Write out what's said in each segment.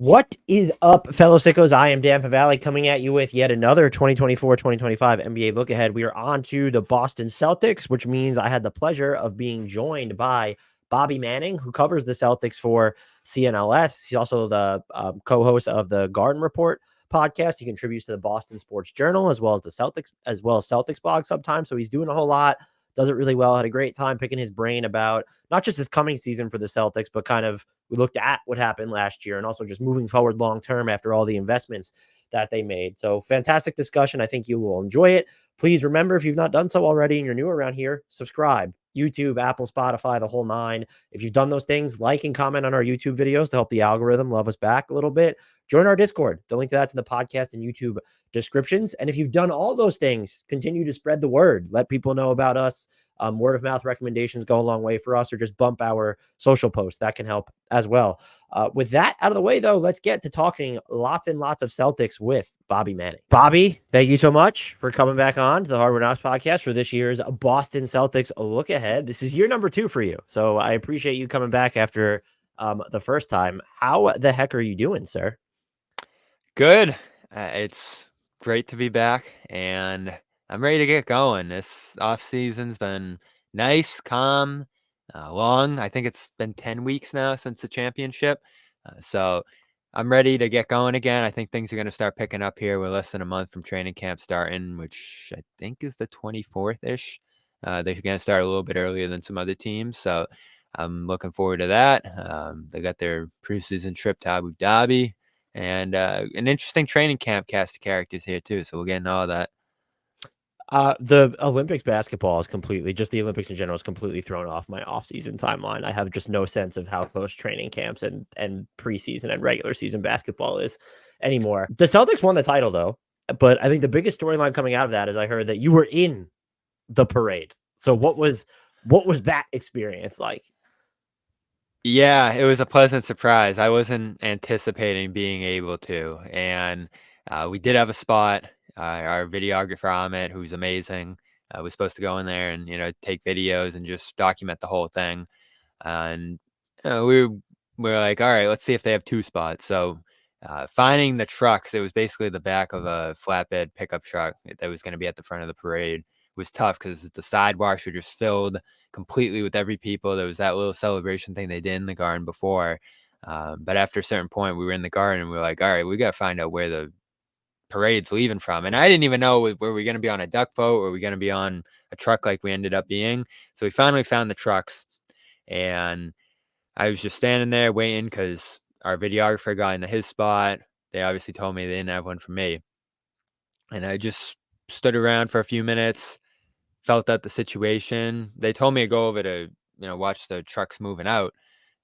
What is up, fellow sickos? I am Dan Favale coming at you with yet another 2024-2025 NBA look ahead. We are on to the Boston Celtics, which means I had the pleasure of being joined by Bobby Manning, who covers the Celtics for CNLS. He's also the co-host of the Garden Report podcast. He contributes to the Boston Sports Journal as well as Celtics blog sometimes. So he's doing a whole lot. Does it really well. Had a great time picking his brain about not just this coming season for the Celtics, but kind of we looked at what happened last year and also just moving forward long term after all the investments that they made. So fantastic discussion. I think you will enjoy it. Please remember, if you've not done so already and you're new around here, subscribe. YouTube, Apple, Spotify, the whole nine. If you've done those things, like and comment on our YouTube videos to help the algorithm love us back a little bit. Join our Discord. The link to that's in the podcast and YouTube descriptions. And if you've done all those things, continue to spread the word. Let people know about us. Word of mouth recommendations go a long way for us, or just bump our social posts. That can help as well. With that out of the way, though, let's get to talking lots and lots of Celtics with Bobby Manning. Bobby, thank you so much for coming back on to the Hardwood Knocks podcast for this year's Boston Celtics look ahead. This is year number 2 for you, so I appreciate you coming back after the first time. How the heck are you doing, sir? Good. It's great to be back, and I'm ready to get going. This off season's been nice, calm, long. I think it's been 10 weeks now since the championship, so I'm ready to get going again. I think things are going to start picking up here. We're less than a month from training camp starting, which I think is the 24th-ish. They're going to start a little bit earlier than some other teams, so I'm looking forward to that. They got their preseason trip to Abu Dhabi. And an interesting training camp cast of characters here too, so we'll get into all that. The Olympics basketball is the Olympics in general is completely thrown off my off-season timeline. I have just no sense of how close training camps and preseason and regular season basketball is anymore. The Celtics won the title though, but I think the biggest storyline coming out of that is I heard that you were in the parade. So what was that experience like? Yeah, it was a pleasant surprise. I wasn't anticipating being able to, and we did have a spot. Our videographer Ahmet, who's amazing, was supposed to go in there and take videos and just document the whole thing. And we were like, all right, let's see if they have 2 spots. So finding the trucks, it was basically the back of a flatbed pickup truck that was going to be at the front of the parade. Was tough because the sidewalks were just filled completely with every people. There was that little celebration thing they did in the garden before. But after a certain point, we were in the garden and we were like, all right, we got to find out where the parade's leaving from. And I didn't even know, were we going to be on a duck boat or were we going to be on a truck like we ended up being? So we finally found the trucks, and I was just standing there waiting because our videographer got into his spot. They obviously told me they didn't have one for me. And I just stood around for a few minutes, felt out the situation. They told me to go over to, watch the trucks moving out.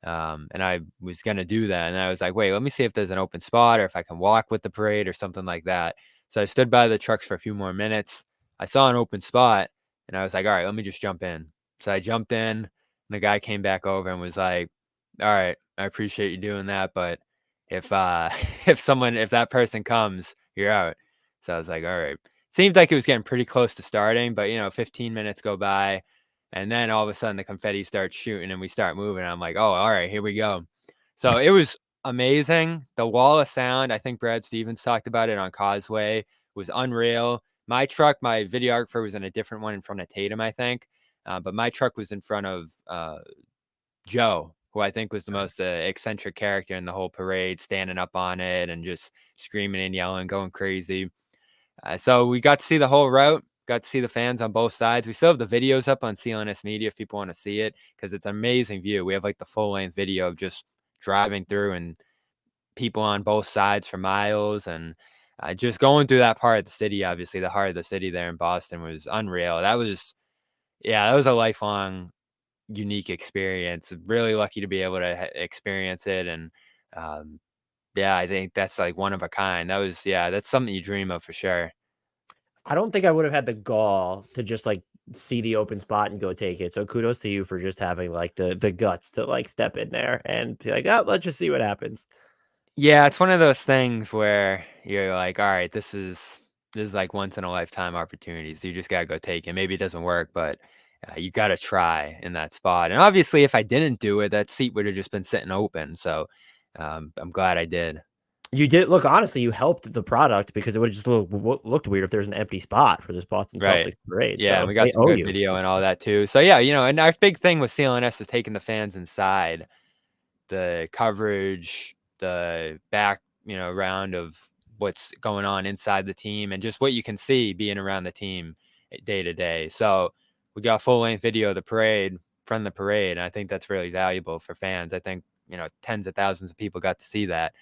And I was going to do that. And I was like, wait, let me see if there's an open spot or if I can walk with the parade or something like that. So I stood by the trucks for a few more minutes. I saw an open spot and I was like, all right, let me just jump in. So I jumped in and the guy came back over and was like, all right, I appreciate you doing that. But if if that person comes, you're out. So I was like, all right. Seemed like it was getting pretty close to starting, but 15 minutes go by, and then all of a sudden the confetti starts shooting and we start moving. I'm like, oh, all right, here we go. So it was amazing. The wall of sound, I think Brad Stevens talked about it on Causeway, was unreal. My truck, my videographer was in a different one in front of Tatum, I think, but my truck was in front of Joe, who I think was the most eccentric character in the whole parade, standing up on it and just screaming and yelling, going crazy. So we got to see the whole route, got to see the fans on both sides. We still have the videos up on CLNS Media if people want to see it, because it's an amazing view. We have like the full-length video of just driving through and people on both sides for miles, and just going through that part of the city. Obviously, the heart of the city there in Boston was unreal. That was a lifelong, unique experience. Really lucky to be able to experience it, and I think that's like one of a kind. That's something you dream of for sure. I don't think I would have had the gall to just like see the open spot and go take it. So kudos to you for just having like the guts to like step in there and be like, oh, let's just see what happens. Yeah, it's one of those things where you're like, all right, this is like once in a lifetime opportunities. You just gotta go take it. Maybe it doesn't work, but you gotta try in that spot. And obviously, if I didn't do it, that seat would have just been sitting open. So I'm glad I did. You did look, honestly, you helped the product because it would just looked weird if there's an empty spot for this Boston Right. Celtics parade. Yeah, and So we got they some owe good you. video and all that too. So yeah, and our big thing with CLNS is taking the fans inside, the coverage, the back, round of what's going on inside the team and just what you can see being around the team day to day. So we got full length video of the parade from the parade. And I think that's really valuable for fans. I think, tens of thousands of people got to see that.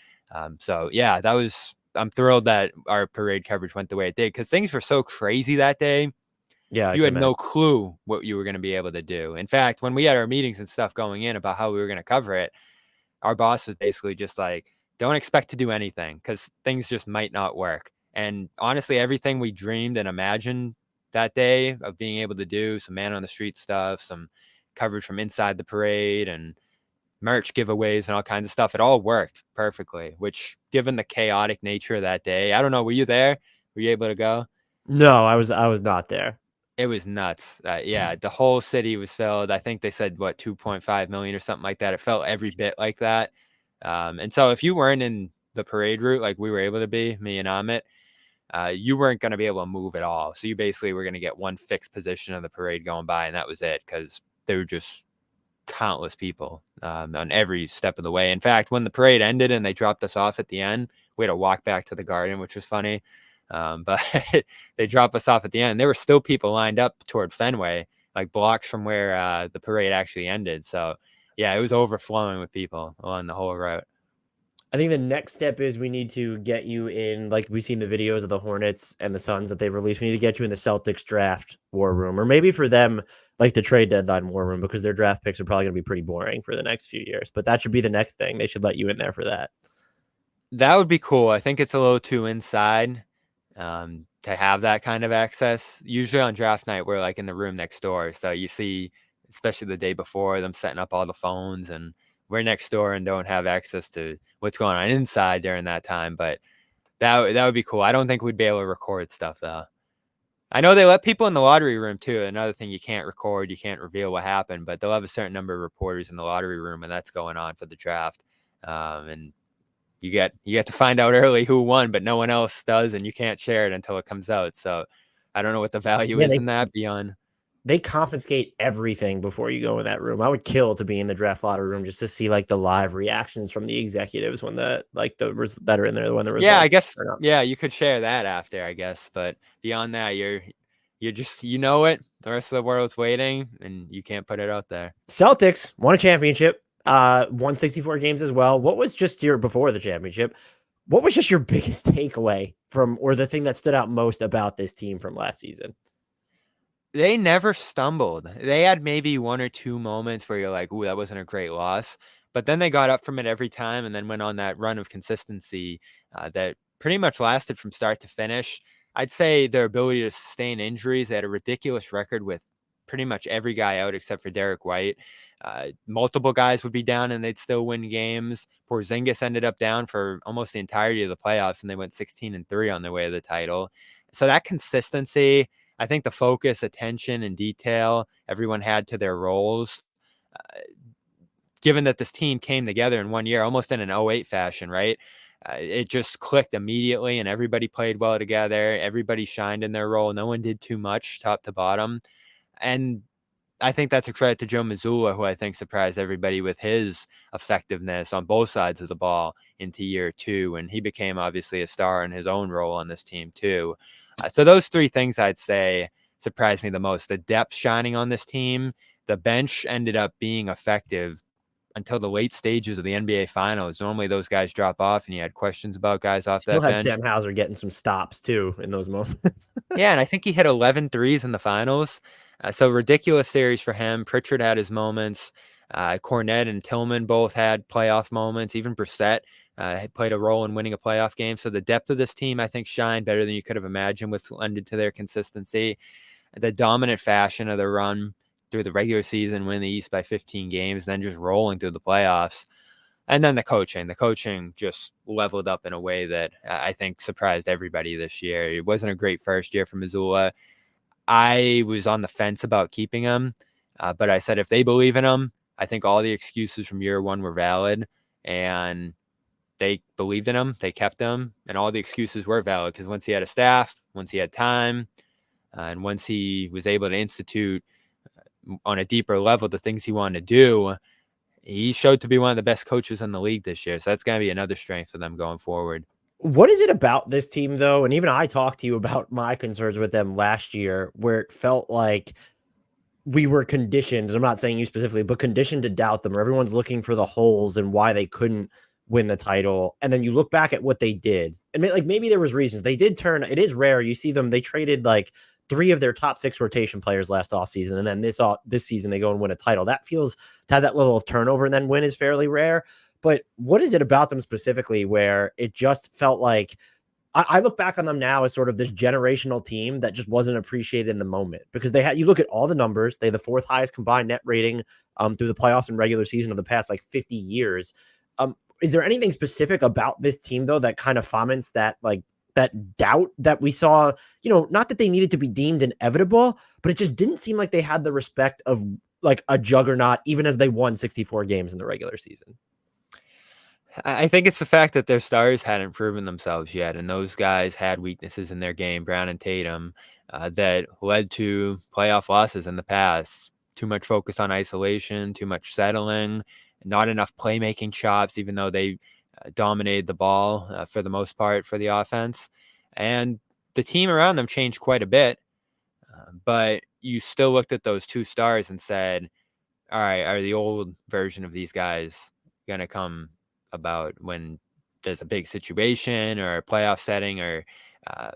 So yeah, I'm thrilled that our parade coverage went the way it did because things were so crazy that day. Yeah, I You can had imagine. no clue what you were going to be able to do. In fact, when we had our meetings and stuff going in about how we were going to cover it, our boss was basically just like, don't expect to do anything because things just might not work. And honestly, everything we dreamed and imagined that day of being able to do, some man on the street stuff, some coverage from inside the parade and merch giveaways and all kinds of stuff, it all worked perfectly, which given the chaotic nature of that day, I don't know, were you there? Were you able to go? No, I was not there. It was nuts. Yeah, the whole city was filled. I think they said, what, 2.5 million or something like that. It felt every bit like that. And so if you weren't in the parade route like we were able to be, me and Amit, you weren't going to be able to move at all. So you basically were going to get one fixed position of the parade going by, and that was it because there were just countless people on every step of the way. In fact, when the parade ended and they dropped us off at the end, we had to walk back to the garden, which was funny. But they dropped us off at the end. There were still people lined up toward Fenway, like blocks from where the parade actually ended. So, yeah, it was overflowing with people along the whole route. I think the next step is we need to get you in, like we've seen the videos of the Hornets and the Suns that they've released. We need to get you in the Celtics draft war room, or maybe for them, like the trade deadline war room, because their draft picks are probably going to be pretty boring for the next few years. But that should be the next thing. They should let you in there for that. That would be cool. I think it's a little too inside to have that kind of access. Usually on draft night, we're like in the room next door. So you see, especially the day before, them setting up all the phones, and we're next door and don't have access to what's going on inside during that time. But that would be cool. I don't think we'd be able to record stuff though. I know they let people in the lottery room too. Another thing, you can't record, you can't reveal what happened, but they'll have a certain number of reporters in the lottery room, and that's going on for the draft. And you get to find out early who won, but no one else does, and you can't share it until it comes out. So I don't know what the value Yeah, is in that beyond. they confiscate everything before you go in that room. I would kill to be in the draft lottery room just to see like the live reactions from the executives when that are in there when the Yeah, I results guess. turn up. Yeah, you could share that after, I guess, but beyond that, you're just it. The rest of the world's waiting, and you can't put it out there. Celtics won a championship, won 64 games as well. What was just your before the championship? What was just your biggest takeaway from, or the thing that stood out most about this team from last season? They never stumbled. They had maybe one or two moments where you're like, "Ooh, that wasn't a great loss," but then they got up from it every time, and then went on that run of consistency that pretty much lasted from start to finish. I'd say their ability to sustain injuries. They had a ridiculous record with pretty much every guy out except for Derek White. Multiple guys would be down and they'd still win games. Porzingis ended up down for almost the entirety of the playoffs, and they went 16-3 on their way to the title. So that consistency, I think the focus, attention, and detail everyone had to their roles, uh, given that this team came together in 1 year, almost in an '08 fashion, right? It just clicked immediately, and everybody played well together. Everybody shined in their role. No one did too much, top to bottom. And I think that's a credit to Joe Mazzulla, who I think surprised everybody with his effectiveness on both sides of the ball into year two. And he became obviously a star in his own role on this team too. So those three things I'd say surprised me the most. The depth shining on this team, the bench ended up being effective until the late stages of the NBA Finals. Normally those guys drop off and you had questions about guys off Still that had bench. Sam Hauser getting some stops too in those moments. Yeah, and I think he hit 11 threes in the finals. So ridiculous series for him. Pritchard had his moments. Cornette and Tillman both had playoff moments. Even Brissett had played a role in winning a playoff game. So the depth of this team, I think, shined better than you could have imagined, which lended to their consistency. The dominant fashion of the run through the regular season, win the East by 15 games, then just rolling through the playoffs. And then the coaching just leveled up in a way that I think surprised everybody this year. It wasn't a great first year for Missoula. I was on the fence about keeping him, but I said if they believe in him, I think all the excuses from year one were valid. And they believed in him, they kept him, and all the excuses were valid because once he had a staff, once he had time, and once he was able to institute on a deeper level the things he wanted to do, he showed to be one of the best coaches in the league this year. So that's going to be another strength for them going forward. What is it about this team, though? And even I talked to you about my concerns with them last year, where it felt like we were conditioned, and I'm not saying you specifically, but conditioned to doubt them, or everyone's looking for the holes and why they couldn't win the title. And then you look back at what they did, and like maybe there was reasons they did turn. It is rare you see them. They traded like 3 of their top 6 rotation players last offseason, and then this season they go and win a title. That feels to have that level of turnover and then win is fairly rare. But what is it about them specifically where it just felt like I look back on them now as sort of this generational team that just wasn't appreciated in the moment because they had, you look at all the numbers, they had the 4th highest combined net rating through the playoffs and regular season of the past like 50 years. Is there anything specific about this team though that kind of foments that like that doubt that we saw, not that they needed to be deemed inevitable, but it just didn't seem like they had the respect of like a juggernaut, even as they won 64 games in the regular season? I think it's the fact that their stars hadn't proven themselves yet, and those guys had weaknesses in their game, Brown and Tatum, that led to playoff losses in the past. Too much focus on isolation, too much settling, not enough playmaking chops, even though they dominated the ball for the most part for the offense. And the team around them changed quite a bit, but you still looked at those 2 stars and said, all right, are the old version of these guys going to come about when there's a big situation or a playoff setting or uh,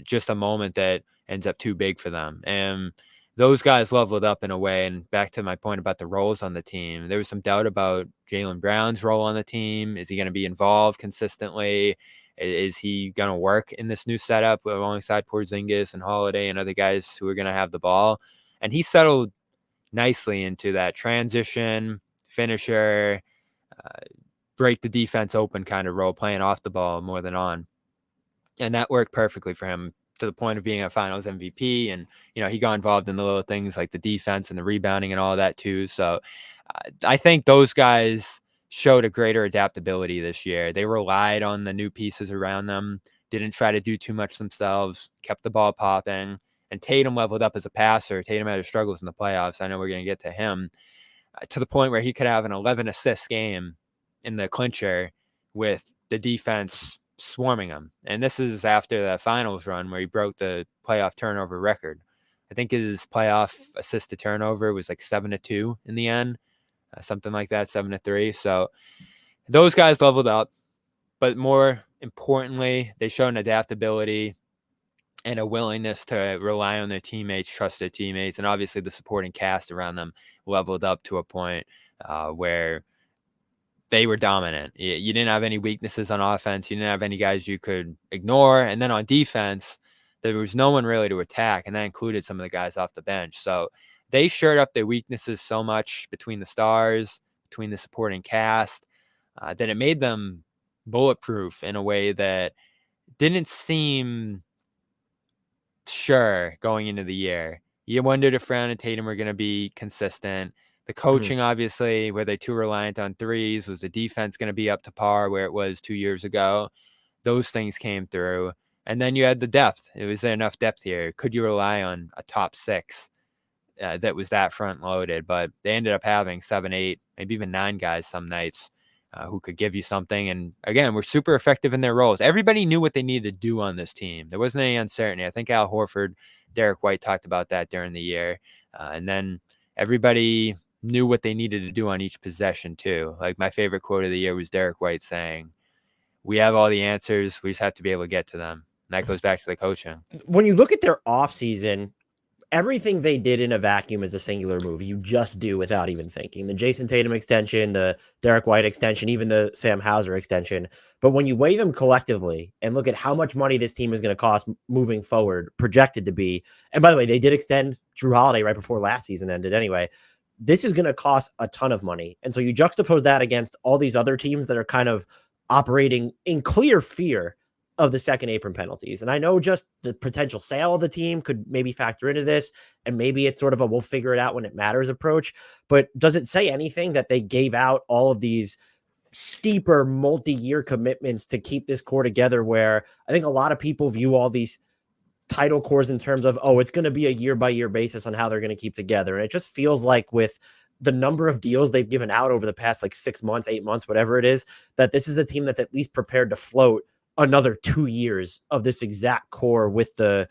just a moment that ends up too big for them? And those guys leveled up in a way. And back to my point about the roles on the team, there was some doubt about Jaylen Brown's role on the team. Is he going to be involved consistently? Is he going to work in this new setup alongside Porzingis and Holiday and other guys who are going to have the ball? And he settled nicely into that transition, finisher, break the defense open kind of role, playing off the ball more than on. And that worked perfectly for him to the point of being a finals MVP. And, he got involved in the little things like the defense and the rebounding and all of that too. So I think those guys showed a greater adaptability this year. They relied on the new pieces around them, didn't try to do too much themselves, kept the ball popping. And Tatum leveled up as a passer. Tatum had his struggles in the playoffs. I know we're going to get to him to the point where he could have an 11 assist game in the clincher with the defense swarming him. And this is after the finals run where he broke the playoff turnover record. I think his playoff assist to turnover was like 7-2 in the end, something like that, 7-3. So those guys leveled up, but more importantly, they showed an adaptability and a willingness to rely on their teammates, trust their teammates, and obviously the supporting cast around them leveled up to a point where they were dominant. You didn't have any weaknesses on offense. You didn't have any guys you could ignore. And then on defense, there was no one really to attack, and that included some of the guys off the bench. So they shored up their weaknesses so much between the stars, between the supporting cast, that it made them bulletproof in a way that didn't seem sure going into the year. You wondered if Brown and Tatum were going to be consistent. The coaching, obviously, were they too reliant on threes? Was the defense going to be up to par where it was 2 years ago? Those things came through. And then you had the depth. Was there enough depth here? Could you rely on a top 6 that was that front loaded? But they ended up having 7, 8, maybe even 9 guys some nights who could give you something. And again, were super effective in their roles. Everybody knew what they needed to do on this team. There wasn't any uncertainty. I think Al Horford, Derek White talked about that during the year. And then everybody knew what they needed to do on each possession too. Like my favorite quote of the year was Derek White saying, "We have all the answers. We just have to be able to get to them." And that goes back to the coaching. When you look at their offseason, everything they did in a vacuum is a singular move. You just do without even thinking. The Jayson Tatum extension, the Derek White extension, even the Sam Hauser extension. But when you weigh them collectively and look at how much money this team is going to cost moving forward, projected to be, and by the way, they did extend Drew Holiday right before last season ended anyway. This is going to cost a ton of money. And so you juxtapose that against all these other teams that are kind of operating in clear fear of the second apron penalties. And I know just the potential sale of the team could maybe factor into this. And maybe it's sort of a we'll figure it out when it matters approach. But does it say anything that they gave out all of these steeper multi-year commitments to keep this core together, where I think a lot of people view all these title cores in terms of, oh, it's going to be a year by year basis on how they're going to keep together. And it just feels like with the number of deals they've given out over the past like 6 months, 8 months, whatever it is, that this is a team that's at least prepared to float another 2 years of this exact core with the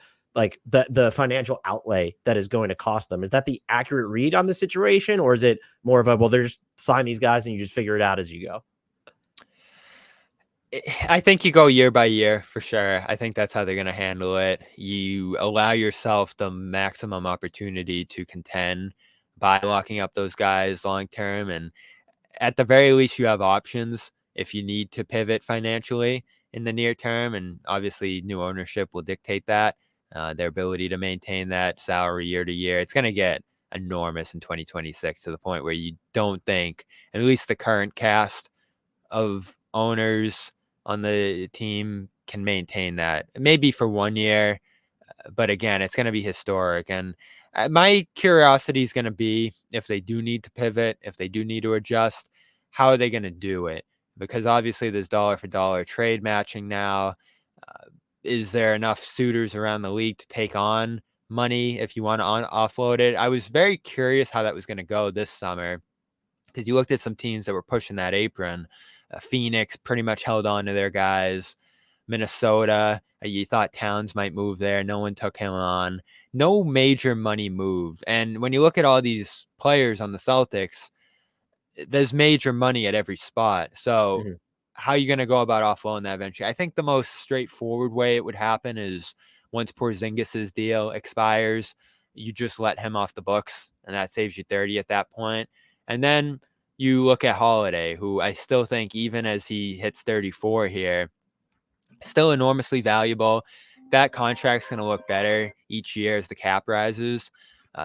financial outlay that is going to cost them. Is that the accurate read on the situation, or is it more of a, well, they're just sign these guys and you just figure it out as you go? I think you go year by year for sure. I think that's how they're going to handle it. You allow yourself the maximum opportunity to contend by locking up those guys long term. And at the very least, you have options if you need to pivot financially in the near term. And obviously, new ownership will dictate that, their ability to maintain that salary year to year. It's going to get enormous in 2026 to the point where you don't think, at least the current cast of owners on the team, can maintain that. Maybe for 1 year, but again, it's going to be historic. And my curiosity is going to be, if they do need to pivot, if they do need to adjust, how are they going to do it? Because obviously there's dollar for dollar trade matching now. Is there enough suitors around the league to take on money if you want to offload it? I was very curious how that was going to go this summer, because you looked at some teams that were pushing that apron. Phoenix pretty much held on to their guys. Minnesota, you thought Towns might move there. No one took him on. No major money moved. And when you look at all these players on the Celtics, there's major money at every spot. So Mhm. how are you going to go about offloading that eventually? I think the most straightforward way it would happen is once Porzingis's deal expires, you just let him off the books, and that saves you 30 at that point. And then you look at Holiday, who I still think, even as he hits 34 here, still enormously valuable. That contract's going to look better each year as the cap rises.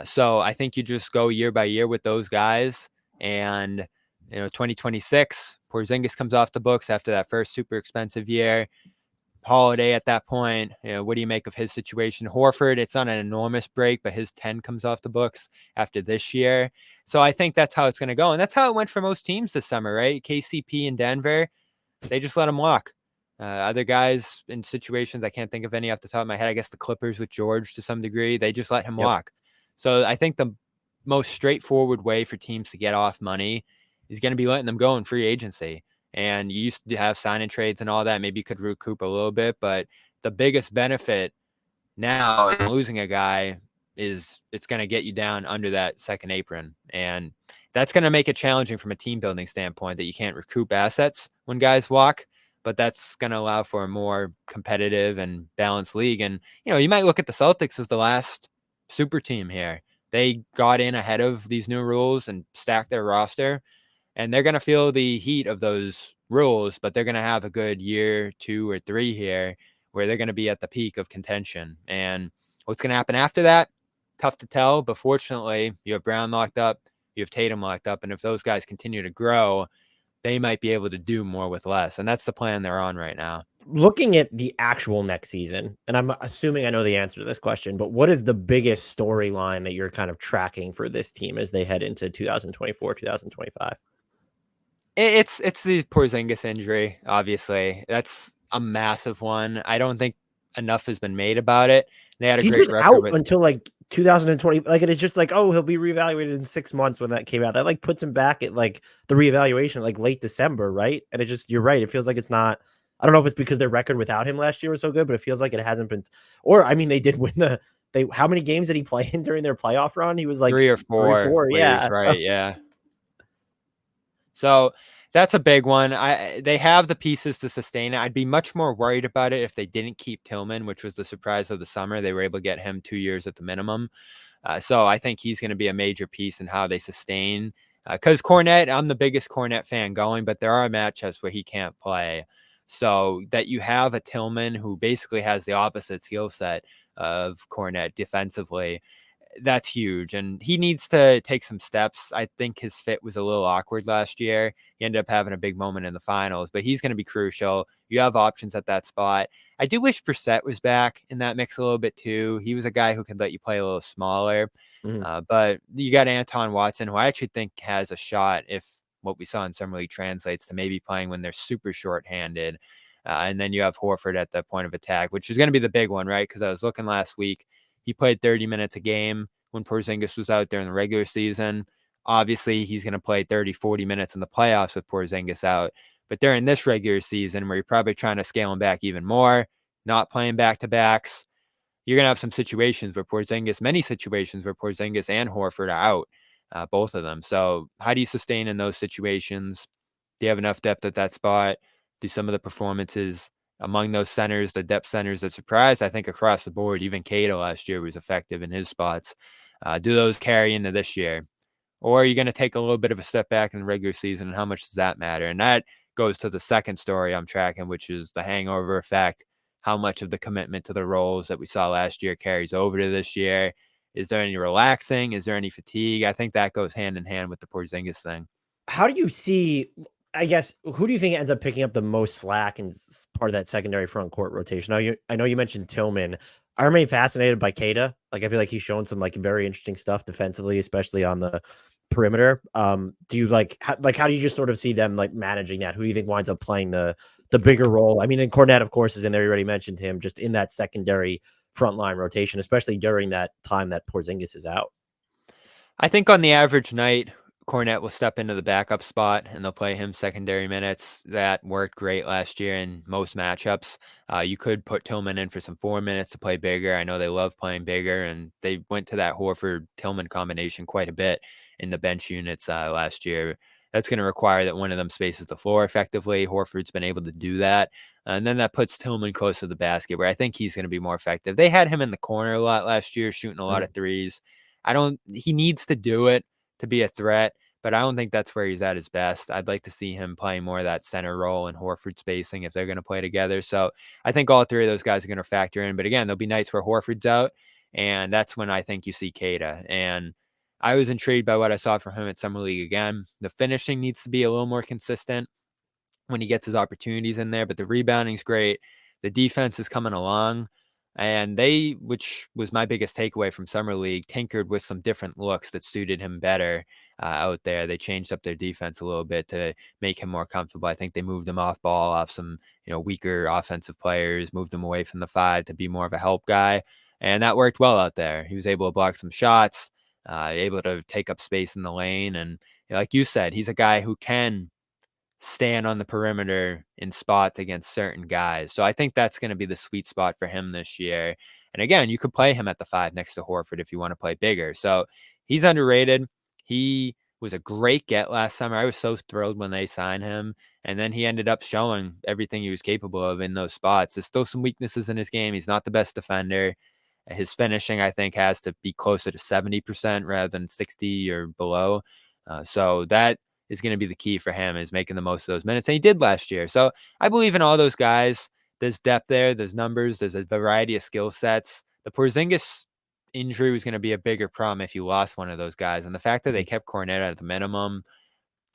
So I think you just go year by year with those guys. And, 2026, Porzingis comes off the books after that first super expensive year. Holiday at that point, what do you make of his situation? Horford, it's not an enormous break, but his 10 comes off the books after this year. So I think that's how it's going to go. And that's how it went for most teams this summer, right? KCP in Denver, they just let him walk. Other guys in situations, I can't think of any off the top of my head. I guess the Clippers with George to some degree, they just let him Yep. walk. So I think the most straightforward way for teams to get off money is going to be letting them go in free agency. And you used to have sign and trades and all that. Maybe you could recoup a little bit, but the biggest benefit now in losing a guy is it's going to get you down under that second apron. And that's going to make it challenging from a team building standpoint, that you can't recoup assets when guys walk, but that's going to allow for a more competitive and balanced league. And, you might look at the Celtics as the last super team here. They got in ahead of these new rules and stacked their roster, and they're going to feel the heat of those rules, but they're going to have a good year, 2 or 3 here where they're going to be at the peak of contention. And what's going to happen after that, tough to tell. But fortunately, you have Brown locked up, you have Tatum locked up, and if those guys continue to grow, they might be able to do more with less. And that's the plan they're on right now. Looking at the actual next season, and I'm assuming I know the answer to this question, but what is the biggest storyline that you're kind of tracking for this team as they head into 2024, 2025? It's the Porzingis injury, obviously. That's a massive one. I don't think enough has been made about it. They had a He's great just record out with until like 2020. Like, it is just like, oh, he'll be reevaluated in 6 months when that came out. That like puts him back at like the reevaluation like late December, right? And it just, you're right. It feels like it's not. I don't know if it's because their record without him last year was so good, but it feels like it hasn't been. Or I mean, they did win the. They how many games did he play in during their playoff run? He was like 3 or three, 4 four. where he's Yeah. right, yeah. So that's a big one. They have the pieces to sustain it. I'd be much more worried about it if they didn't keep Tillman, which was the surprise of the summer. They were able to get him 2 years at the minimum. So I think he's going to be a major piece in how they sustain. Because Cornette, I'm the biggest Cornette fan going, but there are matchups where he can't play. So that you have a Tillman who basically has the opposite skill set of Cornette defensively, that's huge. And he needs to take some steps. I think his fit was a little awkward last year. He ended up having a big moment in the finals, but he's going to be crucial. You have options at that spot. I do wish Brissett was back in that mix a little bit too. He was a guy who could let you play a little smaller. Mhm. But you got Anton Watson, who I actually think has a shot if what we saw in Summer League translates to maybe playing when they're super shorthanded. And then you have Horford at the point of attack, which is going to be the big one, right? Because I was looking last week. He played 30 minutes a game when Porzingis was out during the regular season. Obviously, he's going to play 30, 40 minutes in the playoffs with Porzingis out. But during this regular season, where you're probably trying to scale him back even more, not playing back-to-backs, you're going to have some situations where many situations where Porzingis and Horford are out, both of them. So how do you sustain in those situations? Do you have enough depth at that spot? Do some of the performances among those centers, the depth centers that surprised? I think across the board, even Cato last year was effective in his spots. Do those carry into this year? Or are you going to take a little bit of a step back in the regular season, and how much does that matter? And that goes to the second story I'm tracking, which is the hangover effect. How much of the commitment to the roles that we saw last year carries over to this year? Is there any relaxing? Is there any fatigue? I think that goes hand in hand with the Porzingis thing. How do you see, I guess, who do you think ends up picking up the most slack in part of that secondary front court rotation? I know you mentioned Tillman. I remain fascinated by Kada. Like, I feel like he's shown some like very interesting stuff defensively, especially on the perimeter. Do you how do you just sort of see them like managing that? Who do you think winds up playing the bigger role? I mean, and Cornette, of course, is in there. You already mentioned him, just in that secondary frontline rotation, especially during that time that Porzingis is out. I think on the average night, Cornette will step into the backup spot and they'll play him secondary minutes. That worked great last year in most matchups. You could put Tillman in for some 4 minutes to play bigger. I know they love playing bigger, and they went to that Horford-Tillman combination quite a bit in the bench units last year. That's going to require that one of them spaces the floor effectively. Horford's been able to do that. And then that puts Tillman close to the basket, where I think he's going to be more effective. They had him in the corner a lot last year, shooting a lot of threes. He needs to do it to be a threat, but I don't think that's where he's at his best. I'd like to see him playing more of that center role and Horford spacing if they're going to play together. So I think all three of those guys are going to factor in. But again, there'll be nights where Horford's out, and that's when I think you see Kada. And I was intrigued by what I saw from him at Summer League again. The finishing needs to be a little more consistent when he gets his opportunities in there, but the rebounding's great. The defense is coming along. And which was my biggest takeaway from Summer League, tinkered with some different looks that suited him better out there. They changed up their defense a little bit to make him more comfortable. I think they moved him off ball, off some weaker offensive players, moved him away from the 5 to be more of a help guy. And that worked well out there. He was able to block some shots, able to take up space in the lane. And like you said, he's a guy who can stand on the perimeter in spots against certain guys. So I think that's going to be the sweet spot for him this year. And again, you could play him at the 5 next to Horford if you want to play bigger. So he's underrated. He was a great get last summer. I was so thrilled when they signed him. And then he ended up showing everything he was capable of in those spots. There's still some weaknesses in his game. He's not the best defender. His finishing, I think, has to be closer to 70% rather than 60 or below. So that is going to be the key for him, is making the most of those minutes. And he did last year. So I believe in all those guys. There's depth there. There's numbers. There's a variety of skill sets. The Porzingis injury was going to be a bigger problem if you lost one of those guys. And the fact that they kept Cornette at the minimum,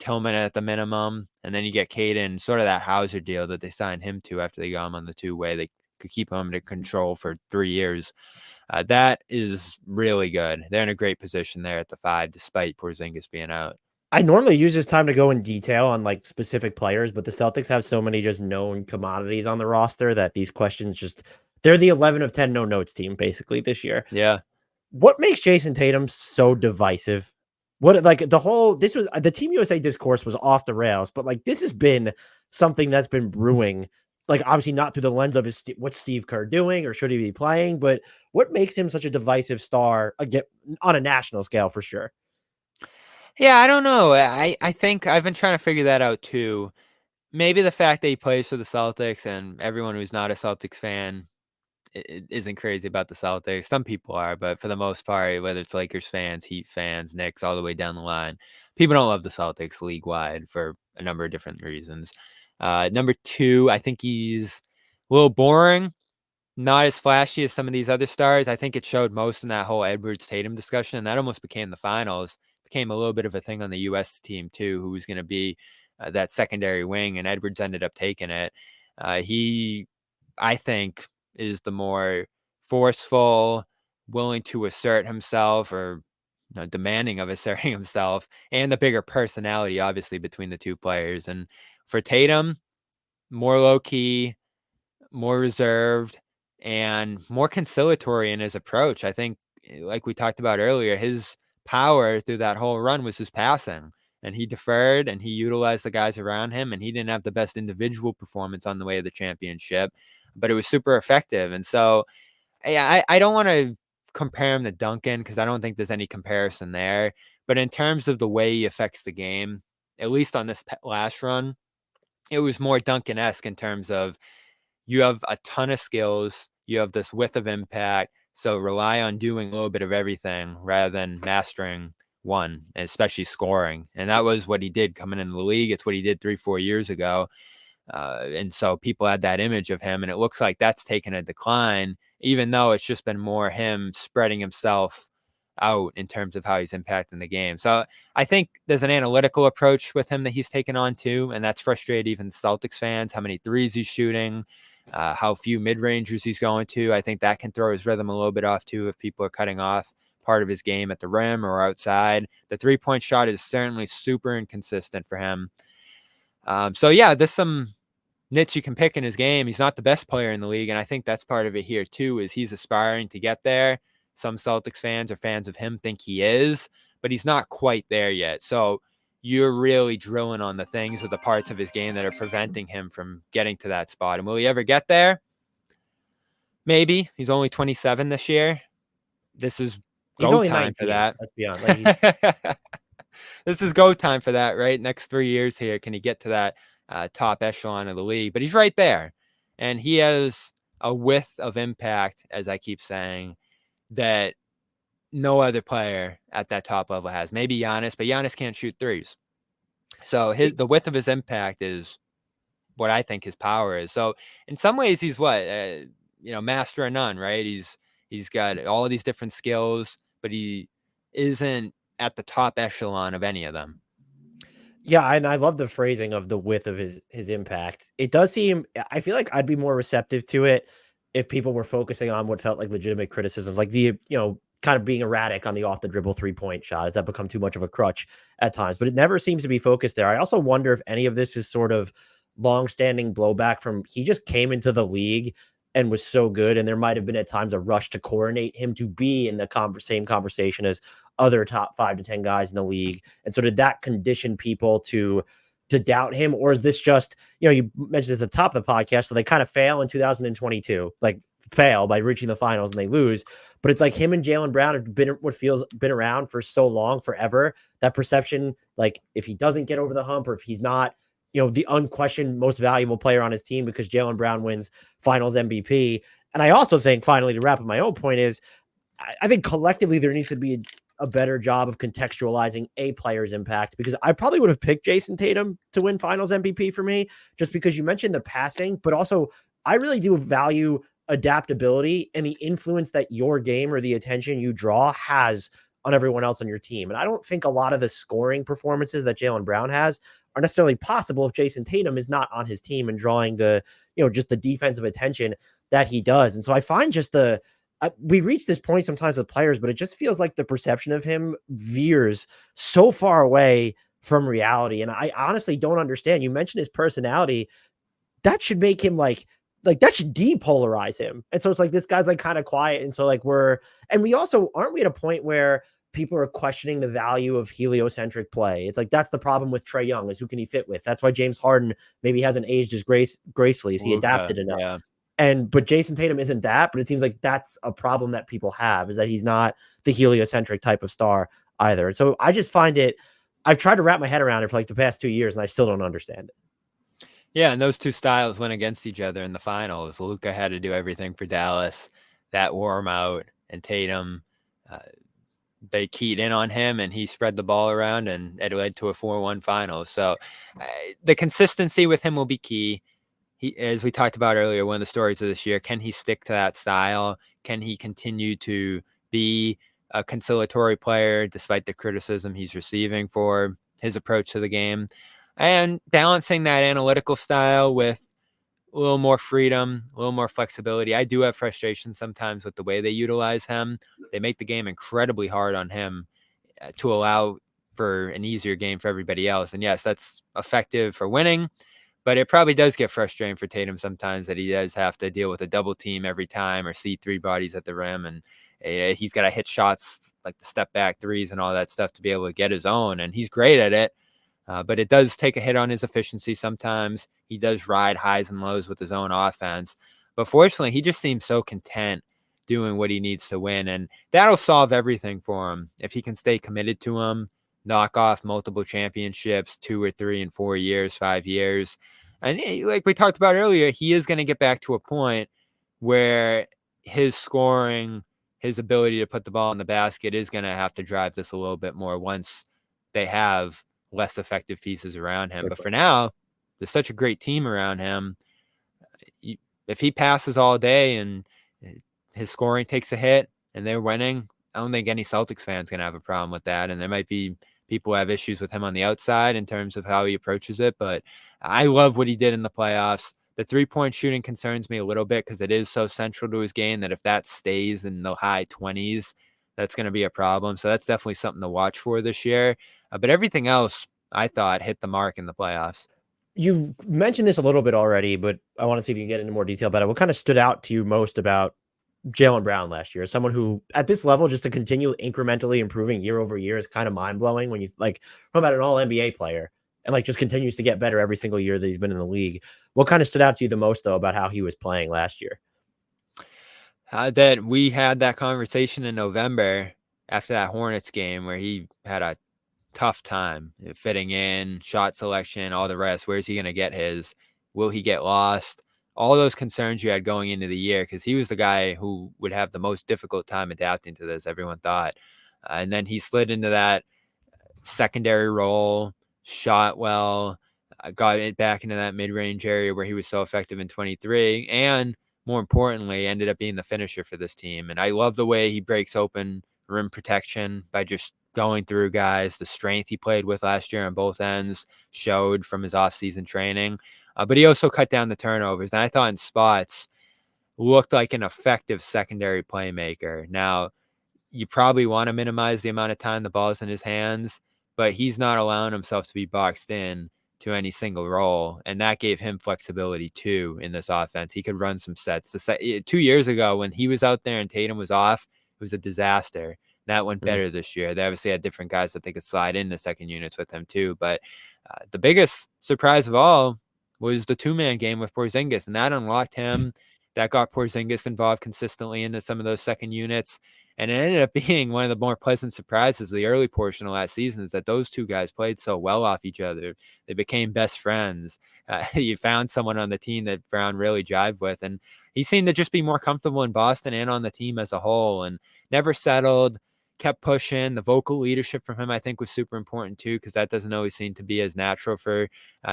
Tillman at the minimum, and then you get Caden, sort of that Hauser deal that they signed him to after they got him on the 2-way. They could keep him under control for 3 years. That is really good. They're in a great position there at the 5, despite Porzingis being out. I normally use this time to go in detail on like specific players, but the Celtics have so many just known commodities on the roster that these questions they're the 11 of 10 no notes team basically this year. Yeah. What makes Jayson Tatum so divisive? What like this was the Team USA discourse was off the rails, but like this has been something that's been brewing, like obviously not through the lens of what's Steve Kerr doing or should he be playing, but what makes him such a divisive star again on a national scale for sure. Yeah, I don't know. I think I've been trying to figure that out too. Maybe the fact that he plays for the Celtics and everyone who's not a Celtics fan isn't crazy about the Celtics. Some people are, but for the most part, whether it's Lakers fans, Heat fans, Knicks, all the way down the line, people don't love the Celtics league-wide for a number of different reasons. Number 2, I think he's a little boring. Not as flashy as some of these other stars. I think it showed most in that whole Edwards-Tatum discussion, and that almost became the finals. Became a little bit of a thing on the U.S. team, too, who was going to be that secondary wing, and Edwards ended up taking it. He, I think, is the more forceful, willing to assert himself, or demanding of asserting himself, and the bigger personality, obviously, between the two players. And for Tatum, more low key, more reserved, and more conciliatory in his approach. I think, like we talked about earlier, his power through that whole run was his passing. And he deferred and he utilized the guys around him, and he didn't have the best individual performance on the way of the championship, but it was super effective. And so, yeah, I don't want to compare him to Duncan because I don't think there's any comparison there. But in terms of the way he affects the game, at least on this last run, it was more Duncan-esque in terms of you have a ton of skills, you have this width of impact, so rely on doing a little bit of everything rather than mastering one, especially scoring. And that was what he did coming into the league. It's what he did 3-4 years ago. And so people had that image of him, and it looks like that's taken a decline, even though it's just been more him spreading himself out in terms of how he's impacting the game. So I think there's an analytical approach with him that he's taken on too, and that's frustrated even Celtics fans, how many threes he's shooting, how few mid-rangers he's going to. I think that can throw his rhythm a little bit off too if people are cutting off part of his game at the rim or outside. The three-point shot is certainly super inconsistent for him. So yeah, there's some nits you can pick in his game. He's not the best player in the league, and I think that's part of it here too, is he's aspiring to get there. Some Celtics fans or fans of him think he is, but he's not quite there yet. So you're really drilling on the things or the parts of his game that are preventing him from getting to that spot. And will he ever get there? Maybe. He's only 27 this year. This is He's go only time for 19. that. Let's be honest. Like This is go time for that, right? Next 3 years here. Can he get to that top echelon of the league? But he's right there. And he has a width of impact, as I keep saying, that no other player at that top level has. Maybe Giannis, but Giannis can't shoot threes. So the width of his impact is what I think his power is. So in some ways, he's what master of none, right? He's got all of these different skills, but he isn't at the top echelon of any of them. Yeah, and I love the phrasing of the width of his impact. It does seem I feel like I'd be more receptive to it if people were focusing on what felt like legitimate criticisms, like kind of being erratic on the off the dribble 3-point shot. Has that become too much of a crutch at times? But it never seems to be focused there. I also wonder if any of this is sort of long-standing blowback from he just came into the league and was so good, and there might have been at times a rush to coronate him to be in the same conversation as other top 5 to 10 guys in the league. And so did that condition people to doubt him? Or is this just, you mentioned at the top of the podcast, so they kind of fail in 2022, like fail by reaching the finals and they lose. But it's like him and Jaylen Brown have been around for so long, forever. That perception, like if he doesn't get over the hump or if he's not, the unquestioned most valuable player on his team because Jaylen Brown wins finals MVP. And I also think, finally, to wrap up my own point is, I think collectively there needs to be a better job of contextualizing a player's impact, because I probably would have picked Jayson Tatum to win finals MVP for me, just because you mentioned the passing, but also I really do value adaptability and the influence that your game or the attention you draw has on everyone else on your team. And I don't think a lot of the scoring performances that Jaylen Brown has are necessarily possible if Jayson Tatum is not on his team and drawing the, just the defensive attention that he does. And so I find just we reach this point sometimes with players, but it just feels like the perception of him veers so far away from reality. And I honestly don't understand. You mentioned his personality. That should make him like that should depolarize him. And so it's like, this guy's like kind of quiet. And so like we also, aren't we at a point where people are questioning the value of heliocentric play? It's like, that's the problem with Trae Young, is who can he fit with? That's why James Harden maybe hasn't aged as gracefully. Is he adapted enough? Yeah. But Jayson Tatum isn't that, but it seems like that's a problem that people have, is that he's not the heliocentric type of star either. And so I just find I've tried to wrap my head around it for like the past 2 years and I still don't understand it. Yeah, and those two styles went against each other in the finals. Luka had to do everything for Dallas. That wore him out. And Tatum, they keyed in on him, and he spread the ball around, and it led to a 4-1 final. So the consistency with him will be key. As we talked about earlier, one of the stories of this year, can he stick to that style? Can he continue to be a conciliatory player despite the criticism he's receiving for his approach to the game? And balancing that analytical style with a little more freedom, a little more flexibility. I do have frustration sometimes with the way they utilize him. They make the game incredibly hard on him to allow for an easier game for everybody else. And yes, that's effective for winning, but it probably does get frustrating for Tatum sometimes that he does have to deal with a double team every time or see three bodies at the rim. And he's got to hit shots like the step back threes and all that stuff to be able to get his own. And he's great at it. But it does take a hit on his efficiency sometimes. He does ride highs and lows with his own offense. But fortunately, he just seems so content doing what he needs to win. And that'll solve everything for him. If he can stay committed to him, knock off multiple championships, 2 or 3 and 4 years, 5 years. And like we talked about earlier, he is going to get back to a point where his scoring, his ability to put the ball in the basket is going to have to drive this a little bit more once they have less effective pieces around him. But for now, there's such a great team around him. If he passes all day and his scoring takes a hit and they're winning, I don't think any Celtics fans going to have a problem with that. And there might be people who have issues with him on the outside in terms of how he approaches it. But I love what he did in the playoffs. The three-point shooting concerns me a little bit because it is so central to his game that if that stays in the high 20s, that's going to be a problem. So that's definitely something to watch for this year. But everything else, I thought, hit the mark in the playoffs. You mentioned this a little bit already, but I want to see if you can get into more detail about it. What kind of stood out to you most about Jaylen Brown last year? Someone who, at this level, just to continue incrementally improving year over year is kind of mind blowing when you like from about an all NBA player and like just continues to get better every single year that he's been in the league. What kind of stood out to you the most, though, about how he was playing last year? That we had that conversation in November after that Hornets game where he had a tough time fitting in, shot selection, all the rest. Where's he going to get his? Will he get lost? All those concerns you had going into the year, because he was the guy who would have the most difficult time adapting to this, everyone thought. And then he slid into that secondary role, shot well, got it back into that mid-range area where he was so effective in 23, and more importantly, ended up being the finisher for this team. And I love the way he breaks open rim protection by just going through guys. The strength he played with last year on both ends showed from his offseason training. But he also cut down the turnovers. And I thought in spots looked like an effective secondary playmaker. Now, you probably want to minimize the amount of time the ball's in his hands, but he's not allowing himself to be boxed in to any single role. And that gave him flexibility too in this offense. He could run some sets. 2 years ago when he was out there and Tatum was off, it was a disaster. That went better this year. They obviously had different guys that they could slide in the second units with him too. But the biggest surprise of all was the two-man game with Porzingis, and that unlocked him. That got Porzingis involved consistently into some of those second units. And it ended up being one of the more pleasant surprises the early portion of last season is that those two guys played so well off each other. They became best friends. You found someone on the team that Brown really jived with. And he seemed to just be more comfortable in Boston and on the team as a whole and never settled, kept pushing. The vocal leadership from him, I think, was super important too, because that doesn't always seem to be as natural for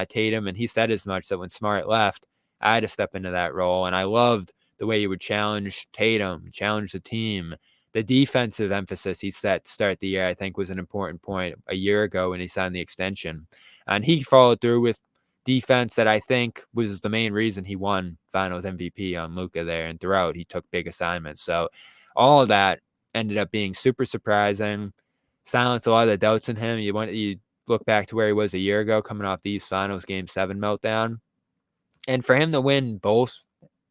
Tatum. And he said as much that when Smart left, I had to step into that role. And I loved the way he would challenge Tatum, challenge the team. The defensive emphasis he set to start the year, I think, was an important point a year ago when he signed the extension. And he followed through with defense that I think was the main reason he won Finals MVP on Luka there. And throughout, he took big assignments. So all of that ended up being super surprising, silenced a lot of the doubts in him. You look back to where he was a year ago coming off the East Finals Game 7 meltdown. And for him to win both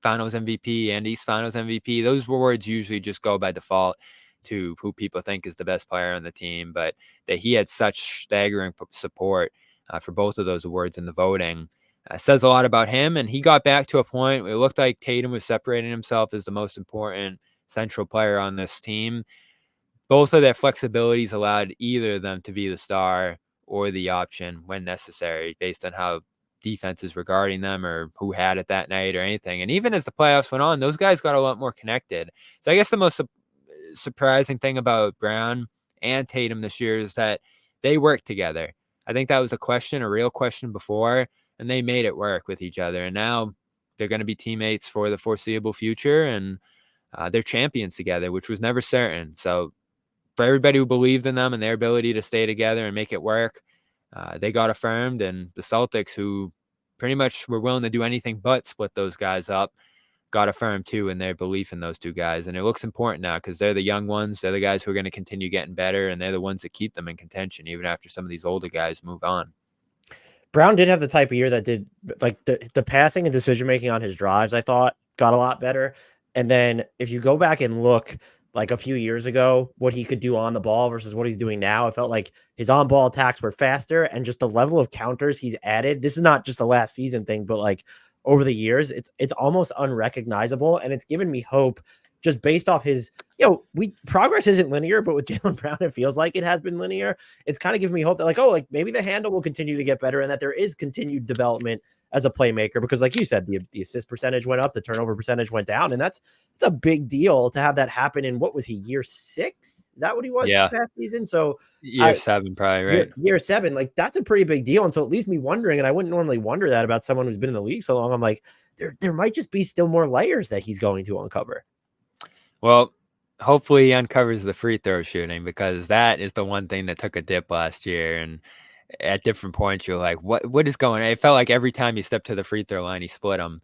Finals MVP and East Finals MVP, those awards usually just go by default to who people think is the best player on the team. But that he had such staggering support for both of those awards in the voting says a lot about him. And he got back to a point where it looked like Tatum was separating himself as the most important central player on this team. Both of their flexibilities allowed either of them to be the star or the option when necessary based on how defenses regarding them or who had it that night or anything. And even as the playoffs went on, those guys got a lot more connected. So I guess the most surprising thing about Brown and Tatum this year is that they worked together. I think that was a real question before, and they made it work with each other. And now they're going to be teammates for the foreseeable future, and they're champions together, which was never certain. So for everybody who believed in them and their ability to stay together and make it work, they got affirmed. And the Celtics, who pretty much were willing to do anything but split those guys up, got affirmed too in their belief in those two guys. And it looks important now because they're the young ones. They're the guys who are going to continue getting better, and they're the ones that keep them in contention even after some of these older guys move on. Brown did have the type of year that did like the passing and decision making on his drives, I thought got a lot better. And then if you go back and look like a few years ago, what he could do on the ball versus what he's doing now, it felt like his on ball attacks were faster and just the level of counters he's added. This is not just a last season thing, but like over the years, it's almost unrecognizable. And it's given me hope just based off his, progress isn't linear, but with Jaylen Brown, it feels like it has been linear. It's kind of giving me hope that like maybe the handle will continue to get better and that there is continued development as a playmaker, because like you said, the assist percentage went up, the turnover percentage went down, and it's a big deal to have that happen in, what was he, year 6? Is that what he was Yeah. this past season? So Year 7, probably, right? Year 7, like that's a pretty big deal. And so it leaves me wondering, and I wouldn't normally wonder that about someone who's been in the league so long. I'm like, there might just be still more layers that he's going to uncover. Well, hopefully he uncovers the free throw shooting, because that is the one thing that took a dip last year. And at different points, you're like, what is going on? It felt like every time he stepped to the free throw line, he split them.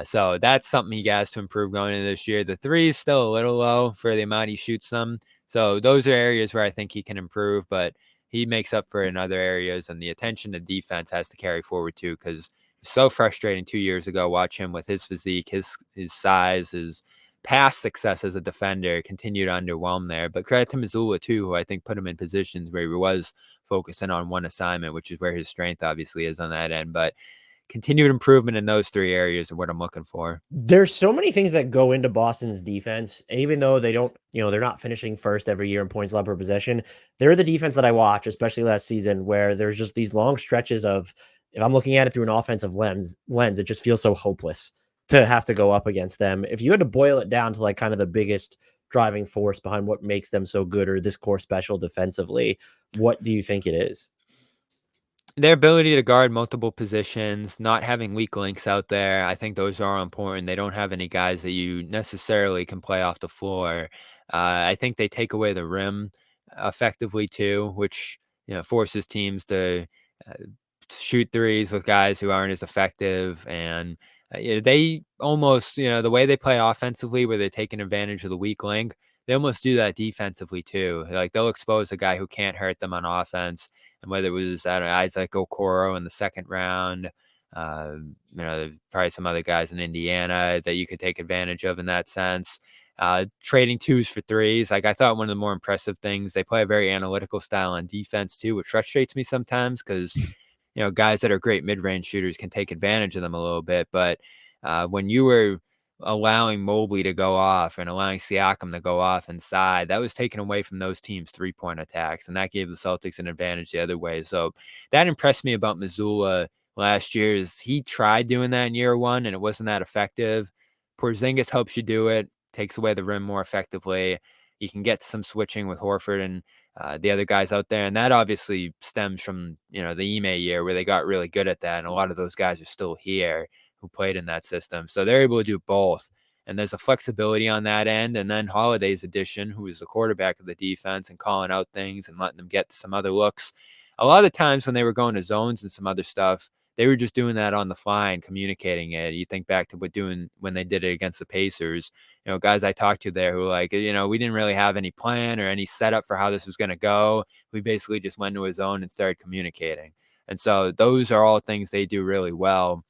So that's something he has to improve going into this year. The three is still a little low for the amount he shoots them. So those are areas where I think he can improve, but he makes up for it in other areas. And the attention to defense has to carry forward too, because it's so frustrating 2 years ago, watch him with his physique, his size, his past success as a defender continue to underwhelm there. But credit to Missoula too, who I think put him in positions where he was focusing on one assignment, which is where his strength obviously is on that end. But continued improvement in those 3 areas are what I'm looking for. There's so many things that go into Boston's defense, even though they don't, they're not finishing first every year in points allowed per possession. They're the defense that I watch, especially last season, where there's just these long stretches of, if I'm looking at it through an offensive lens, it just feels so hopeless to have to go up against them. If you had to boil it down to like kind of the biggest driving force behind what makes them so good, or this core special defensively, what do you think it is? Their ability to guard multiple positions, not having weak links out there, I think those are important. They don't have any guys that you necessarily can play off the floor. I think they take away the rim effectively too, which forces teams to uh, shoot threes with guys who aren't as effective. And they almost, the way they play offensively, where they're taking advantage of the weak link, they almost do that defensively too. Like they'll expose a guy who can't hurt them on offense. And whether it was, I don't know, Isaac Okoro in the second round, probably some other guys in Indiana that you could take advantage of in that sense. Trading 2s for 3s. Like I thought one of the more impressive things, they play a very analytical style on defense too, which frustrates me sometimes because, guys that are great mid-range shooters can take advantage of them a little bit. But when you were allowing Mobley to go off and allowing Siakam to go off inside, that was taken away from those teams' three-point attacks, and that gave the Celtics an advantage the other way. So that impressed me about Missoula last year, is he tried doing that in year 1 and it wasn't that effective. Porzingis helps you do it, takes away the rim more effectively. You can get some switching with Horford and the other guys out there, and that obviously stems from the Ime year where they got really good at that, and a lot of those guys are still here who played in that system. So they're able to do both. And there's a flexibility on that end. And then Holiday's addition, who is the quarterback of the defense and calling out things and letting them get some other looks. A lot of the times when they were going to zones and some other stuff, they were just doing that on the fly and communicating it. You think back to when they did it against the Pacers, guys I talked to there who were like, we didn't really have any plan or any setup for how this was going to go. We basically just went to a zone and started communicating. And so those are all things they do really well.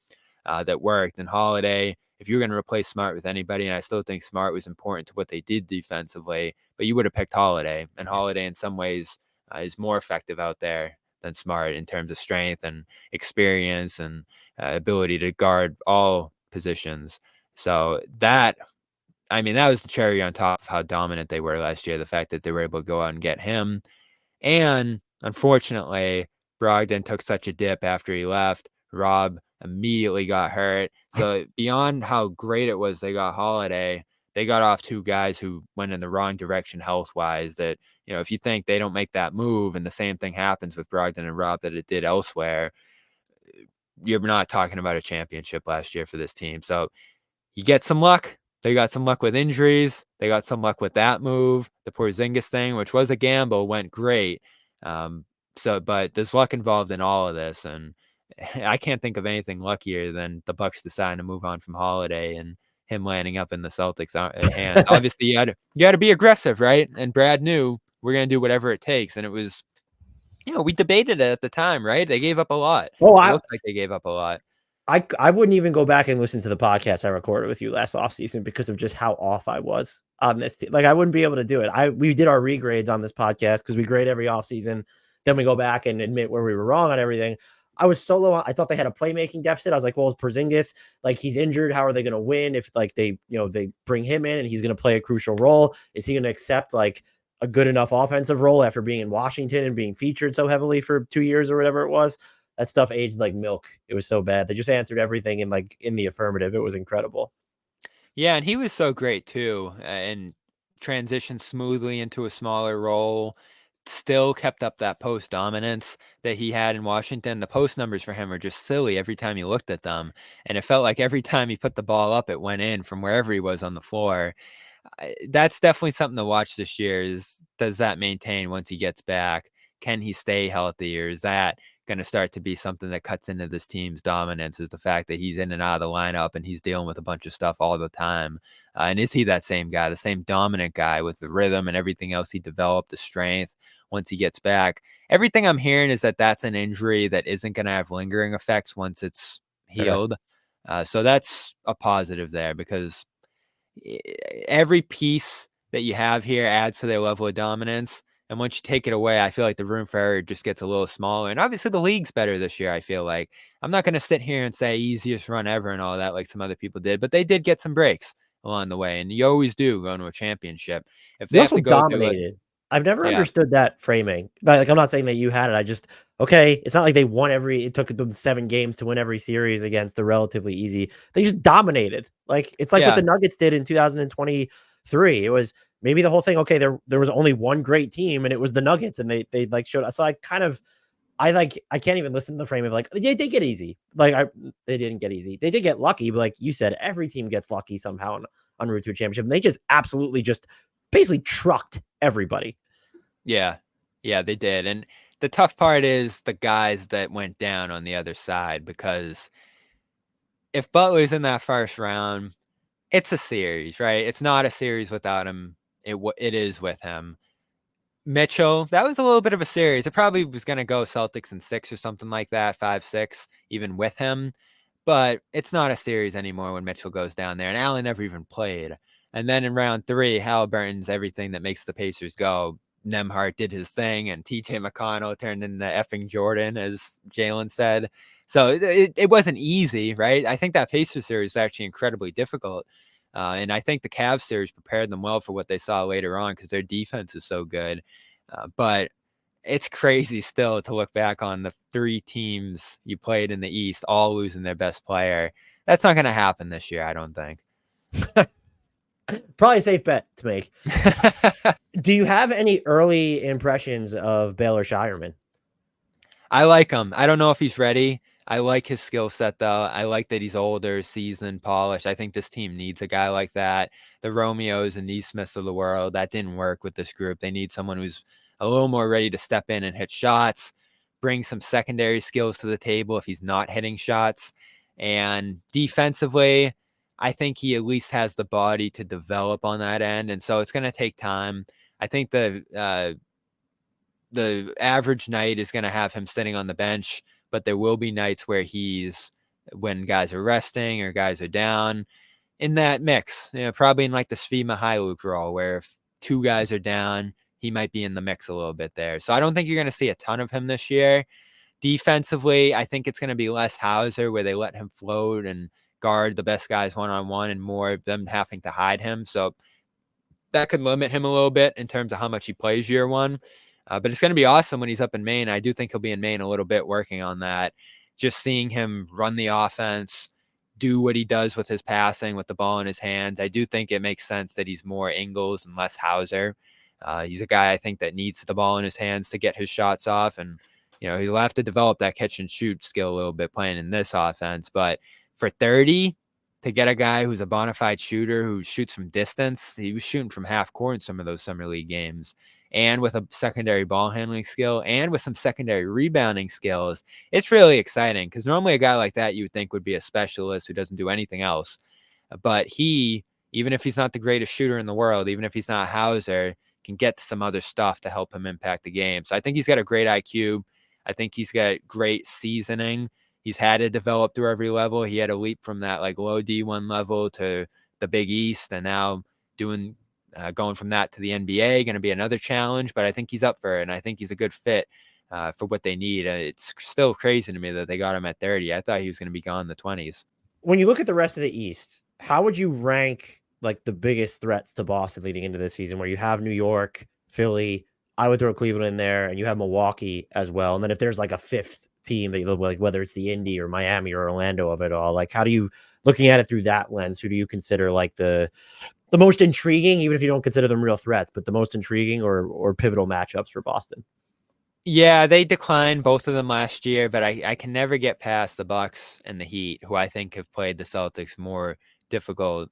That worked. And Holiday, if you're going to replace Smart with anybody, and I still think Smart was important to what they did defensively, but you would have picked Holiday. And Holiday, in some ways, is more effective out there than Smart in terms of strength and experience and ability to guard all positions. So that was the cherry on top of how dominant they were last year. The fact that they were able to go out and get him. And unfortunately, Brogdon took such a dip after he left. Rob immediately got hurt. So beyond how great it was they got Holiday, they got off 2 guys who went in the wrong direction health-wise. That, if you think they don't make that move and the same thing happens with Brogdon and Rob that it did elsewhere, you're not talking about a championship last year for this team. So you get some luck. They got some luck with injuries. They got some luck with that move. The Porzingis thing, which was a gamble, went great. But there's luck involved in all of this, and I can't think of anything luckier than the Bucks deciding to move on from Holiday and him landing up in the Celtics hands. Obviously, you got to be aggressive, right? And Brad knew we're going to do whatever it takes. And it was, we debated it at the time, right? They gave up a lot. Oh, It looked like they gave up a lot. I wouldn't even go back and listen to the podcast I recorded with you last offseason because of just how off I was on this team. Like, I wouldn't be able to do it. We did our regrades on this podcast because we grade every offseason. Then we go back and admit where we were wrong on everything. I was so low. I thought they had a playmaking deficit. I was like, well, Porzingis, like, he's injured. How are they going to win if, like, they bring him in and he's going to play a crucial role? Is he going to accept, like, a good enough offensive role after being in Washington and being featured so heavily for 2 years or whatever it was? That stuff aged like milk. It was so bad. They just answered everything in the affirmative. It was incredible. Yeah, and he was so great too, and transitioned smoothly into a smaller role. Still kept up that post dominance that he had in Washington. The post numbers for him are just silly every time you looked at them, and it felt like every time he put the ball up, it went in from wherever he was on the floor. That's definitely something to watch this year. Does that maintain once he gets back? Can he stay healthy, or is that going to start to be something that cuts into this team's dominance? Is the fact that he's in and out of the lineup and he's dealing with a bunch of stuff all the time? And is he that same guy, the same dominant guy with the rhythm and everything else he developed, the strength once he gets back? Everything I'm hearing is that that's an injury that isn't going to have lingering effects once it's Okay. healed. So that's a positive there, because every piece that you have here adds to their level of dominance. And once you take it away, I feel like the room for error just gets a little smaller. And obviously the league's better this year, I feel like. I'm not going to sit here and say easiest run ever and all that like some other people did, but they did get some breaks along the way. And you always do going to a championship. If they You have also to go through it, dominated. I've never yeah. understood that framing. But, like, I'm not saying that you had it. Okay, it's not like they won it took them 7 games to win every series against the relatively easy. They just dominated. Like, it's like what Yeah. the Nuggets did in 2023. It was maybe the whole thing, okay, there was only one great team and it was the Nuggets, and they like showed us. So I can't even listen to the frame of like, they get easy. They didn't get easy. They did get lucky, but like you said, every team gets lucky somehow on route to a championship. And they just absolutely just basically trucked everybody. Yeah. Yeah, they did. And the tough part is the guys that went down on the other side, because if Butler's in that first round, it's a series, right? It's not a series without him. It is with him. Mitchell, that was a little bit of a series. It probably was going to go Celtics in 6 or something like that, 5-6, even with him. But it's not a series anymore when Mitchell goes down there. And Allen never even played. And then in round 3, Halliburton's everything that makes the Pacers go. Nembhard did his thing, and TJ McConnell turned into effing Jordan, as Jaylen said. So it wasn't easy, right? I think that Pacers series is actually incredibly difficult. And I think the Cavs series prepared them well for what they saw later on, because their defense is so good. But it's crazy still to look back on the 3 teams you played in the East all losing their best player. That's not going to happen this year, I don't think. Probably a safe bet to make. Do you have any early impressions of Baylor Scheierman? I like him. I don't know if he's ready. I like his skill set, though. I like that he's older, seasoned, polished. I think this team needs a guy like that. The Romeos and Neesmiths of the world, that didn't work with this group. They need someone who's a little more ready to step in and hit shots, bring some secondary skills to the table if he's not hitting shots. And defensively, I think he at least has the body to develop on that end. And so it's going to take time. I think the average night is going to have him sitting on the bench, but there will be nights where when guys are resting or guys are down, in that mix, probably in like the Svi Mykhailiuk role, where if 2 guys are down, he might be in the mix a little bit there. So I don't think you're going to see a ton of him this year. Defensively, I think it's going to be less Hauser, where they let him float and guard the best guys one-on-one, and more of them having to hide him. So that could limit him a little bit in terms of how much he plays year one. But it's going to be awesome when he's up in Maine. I do think he'll be in Maine a little bit working on that. Just seeing him run the offense, do what he does with his passing, with the ball in his hands. I do think it makes sense that he's more Ingles and less Hauser. He's a guy I think that needs the ball in his hands to get his shots off. And, he'll have to develop that catch and shoot skill a little bit playing in this offense. But for 30, to get a guy who's a bona fide shooter who shoots from distance, he was shooting from half court in some of those summer league games, and with a secondary ball handling skill and with some secondary rebounding skills, it's really exciting, because normally a guy like that you would think would be a specialist who doesn't do anything else. but he, even if he's not the greatest shooter in the world, even if he's not Hauser, can get to some other stuff to help him impact the game. So I think he's got a great IQ. I think he's got great seasoning. He's had to develop through every level. He had a leap from that like low D1 level to the Big East, and now going from that to the NBA, going to be another challenge. But I think he's up for it, and I think he's a good fit for what they need. It's still crazy to me that they got him at 30. I thought he was going to be gone in the 20s. When you look at the rest of the East, how would you rank like the biggest threats to Boston leading into this season, where you have New York, Philly, I would throw Cleveland in there, and you have Milwaukee as well. And then if there's like a fifth team that you look like, whether it's the Indy or Miami or Orlando of it all, like how do you, looking at it through that lens, who do you consider like the most intriguing, even if you don't consider them real threats, but the most intriguing or pivotal matchups for Boston? Yeah, they declined both of them last year, but I can never get past the Bucks and the Heat, who I think have played the Celtics more difficult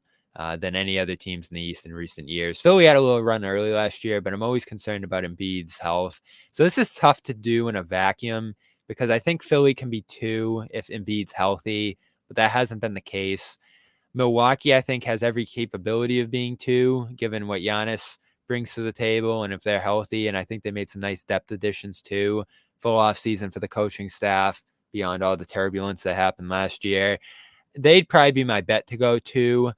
than any other teams in the East in recent years. Philly had a little run early last year, but I'm always concerned about Embiid's health. So this is tough to do in a vacuum because I think Philly can be 2 if Embiid's healthy, but that hasn't been the case. Milwaukee, I think, has every capability of being 2, given what Giannis brings to the table and if they're healthy. And I think they made some nice depth additions too. Full off season for the coaching staff beyond all the turbulence that happened last year. They'd probably be my bet to go 2.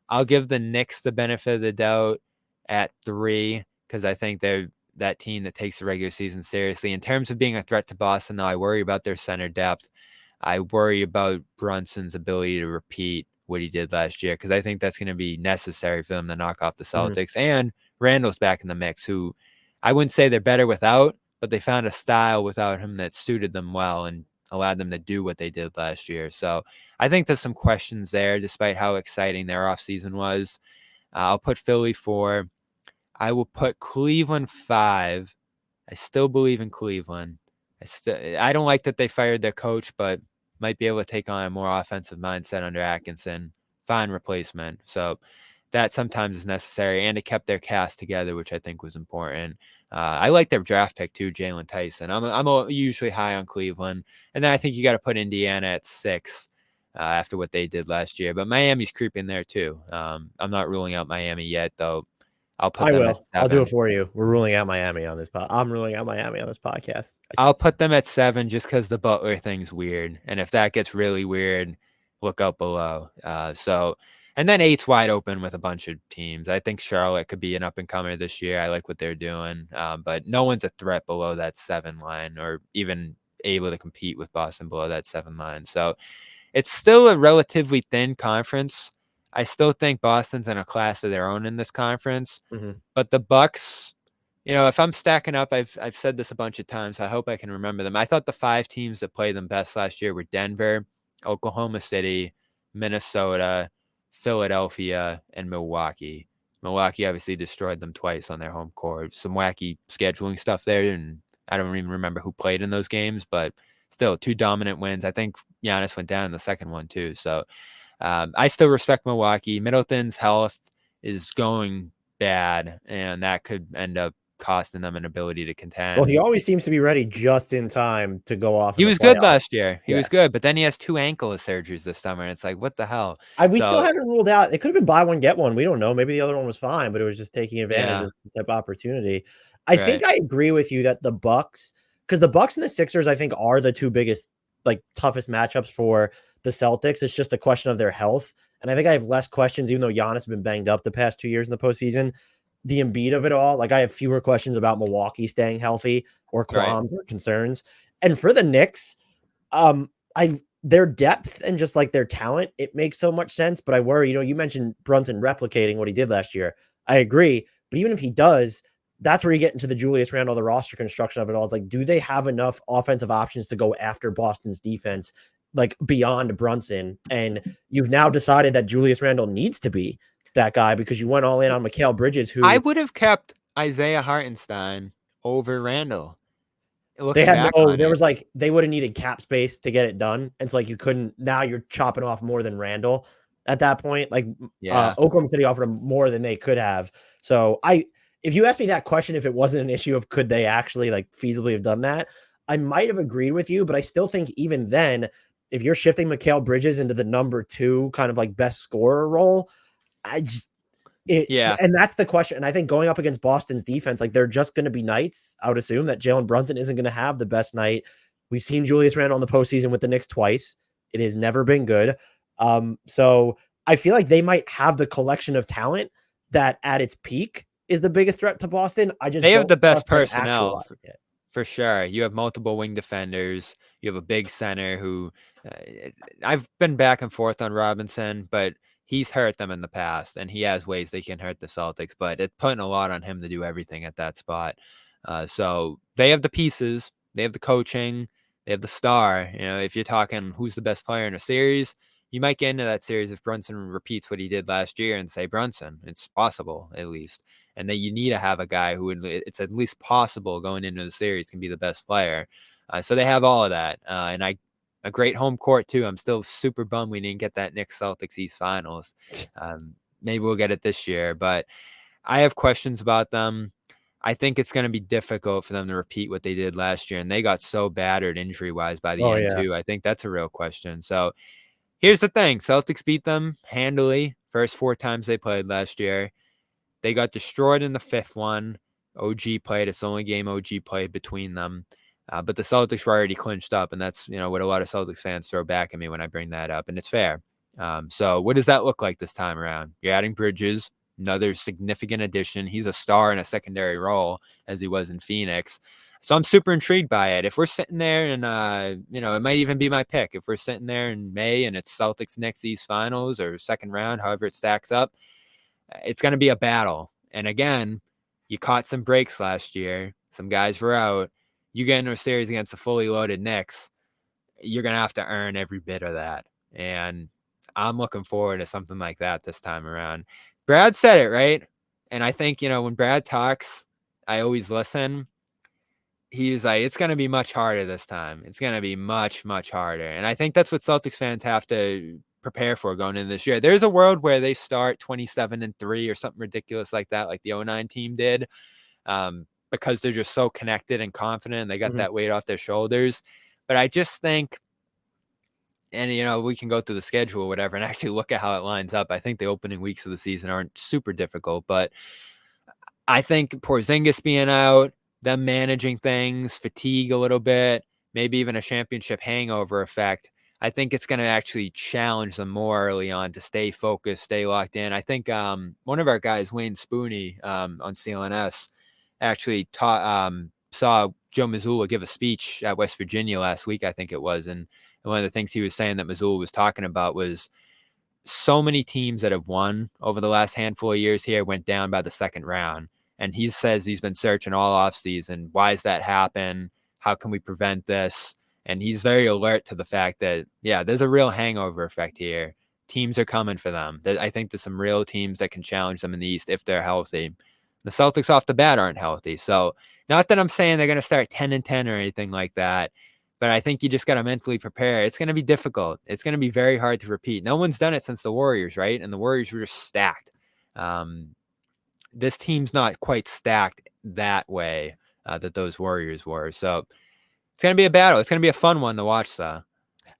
I'll give the Knicks the benefit of the doubt at 3 because I think they're that team that takes the regular season seriously. In terms of being a threat to Boston, though, I worry about their center depth. I worry about Brunson's ability to repeat what he did last year because I think that's going to be necessary for them to knock off the Celtics. And Randall's back in the mix, who I wouldn't say they're better without, but they found a style without him that suited them well and allowed them to do what they did last year. So I think there's some questions there, despite how exciting their offseason was. I'll put Philly 4. I will put Cleveland 5. I still believe in Cleveland. I don't like that they fired their coach, but might be able to take on a more offensive mindset under Atkinson. Fine replacement. So that sometimes is necessary, and it kept their cast together, which I think was important. I like their draft pick too, Jaylen Tyson. I'm usually high on Cleveland, and then I think you got to put Indiana at 6 after what they did last year. But Miami's creeping there too. I'm not ruling out Miami yet, though. I'll put them at 7. I'll do it for you. We're ruling out Miami on this I'm ruling out Miami on this podcast. I'll put them at 7 just because the Butler thing's weird. And if that gets really weird, look out below. And then 8's wide open with a bunch of teams. I think Charlotte could be an up-and-comer this year. I like what they're doing. But no one's a threat below that 7 line or even able to compete with Boston below that 7 line. So it's still a relatively thin conference. I still think Boston's in a class of their own in this conference. But the Bucks, if I'm stacking up, I've said this a bunch of times. So I hope I can remember them. I thought the 5 teams that played them best last year were Denver, Oklahoma City, Minnesota, Philadelphia, and Milwaukee. Milwaukee obviously destroyed them twice on their home court. Some wacky scheduling stuff there, and I don't even remember who played in those games, but still 2 dominant wins. I think Giannis went down in the second one too. So I still respect Milwaukee. Middleton's health is going bad, and that could end up costing them an ability to contend. Well, he always seems to be ready just in time to go off. He was good last year. He was good, but then he has 2 ankle surgeries this summer, and it's like, what the hell? We still haven't ruled out. It could have been buy one, get one. We don't know. Maybe the other one was fine, but it was just taking advantage of some type of opportunity. I think I agree with you that the Bucks, because the Bucks and the Sixers, I think, are the 2 biggest, toughest matchups for the Celtics. It's just a question of their health. And I think I have less questions, even though Giannis has been banged up the past 2 years in the postseason. The Embiid of it all, I have fewer questions about Milwaukee staying healthy or qualms or concerns. And for the Knicks, their depth and just their talent, it makes so much sense. But I worry, you mentioned Brunson replicating what he did last year. I agree. But even if he does, that's where you get into the Julius Randle, the roster construction of it all. It's do they have enough offensive options to go after Boston's defense, beyond Brunson? And you've now decided that Julius Randle needs to be that guy because you went all in on Mikal Bridges, who I would have kept Isaiah Hartenstein over Randall. They would have needed cap space to get it done. And so you couldn't, now you're chopping off more than Randall at that point. Oklahoma City offered him more than they could have. So if you asked me that question, if it wasn't an issue of could they actually feasibly have done that, I might have agreed with you, but I still think even then if you're shifting Mikal Bridges into the number 2 kind of like best scorer role, I just it Yeah, and that's the question. And I think going up against Boston's defense, like they're just going to be nights. I would assume that Jalen Brunson isn't going to have the best night. We've seen Julius Randle in the postseason with the Knicks twice. It has never been good. So I feel like they might have the collection of talent that at its peak is the biggest threat to Boston. I just they have don't the best trust them personnel. actualizing it. For sure. You have multiple wing defenders. You have a big center who I've been back and forth on Robinson, but he's hurt them in the past, and he has ways they can hurt the Celtics, but it's putting a lot on him to do everything at that spot. So they have the pieces, they have the coaching, they have the star. If you're talking who's the best player in a series, you might get into that series if Brunson repeats what he did last year and say Brunson. It's possible, at least. And then you need to have a guy who it's at least possible going into the series can be the best player. So they have all of that. And a great home court too. I'm still super bummed we didn't get that Knicks Celtics East Finals. Maybe we'll get it this year, but I have questions about them. I think it's going to be difficult for them to repeat what they did last year, and they got so battered injury wise by the Oh end yeah. too. I think that's a real question. So here's the thing: Celtics beat them handily first 4 times they played last year. They got destroyed in the 5th one. OG played. It's the only game OG played between them. But the Celtics were already clinched up, and that's what a lot of Celtics fans throw back at me when I bring that up, and it's fair. So what does that look like this time around? You're adding Bridges, another significant addition. He's a star in a secondary role as he was in Phoenix. So I'm super intrigued by it. If we're sitting there and, it might even be my pick. If we're sitting there in May and it's Celtics Knicks East Finals or second round, however it stacks up, it's going to be a battle. And again, you caught some breaks last year. Some guys were out. You get into a series against a fully loaded Knicks, you're going to have to earn every bit of that. And I'm looking forward to something like that this time around. Brad said it, right? And I think, when Brad talks, I always listen. He was like, it's going to be much harder this time. It's going to be much, much harder. And I think that's what Celtics fans have to prepare for going into this year. There's a world where they start 27-3 or something ridiculous like that, like the 09 team did, because they're just so connected and confident. And they got that weight off their shoulders. But I just think, and we can go through the schedule or whatever and actually look at how it lines up. I think the opening weeks of the season aren't super difficult, but I think Porzingis being out, them managing things, fatigue a little bit, maybe even a championship hangover effect. I think it's going to actually challenge them more early on to stay focused, stay locked in. I think one of our guys, Wayne Spooney, on CLNS, actually saw Joe Mazzulla give a speech at West Virginia last week, I think it was. And one of the things he was saying that Mazzulla was talking about was so many teams that have won over the last handful of years here went down by the second round. And he says he's been searching all offseason. Why does that happen? How can we prevent this? And he's very alert to the fact that, there's a real hangover effect here. Teams are coming for them. I think there's some real teams that can challenge them in the East if they're healthy. The Celtics off the bat aren't healthy. So not that I'm saying they're going to start 10-10 or anything like that, but I think you just got to mentally prepare. It's going to be difficult. It's going to be very hard to repeat. No one's done it since the Warriors, right? And the Warriors were just stacked. This team's not quite stacked that way that those Warriors were. So it's going to be a battle. It's going to be a fun one to watch, though.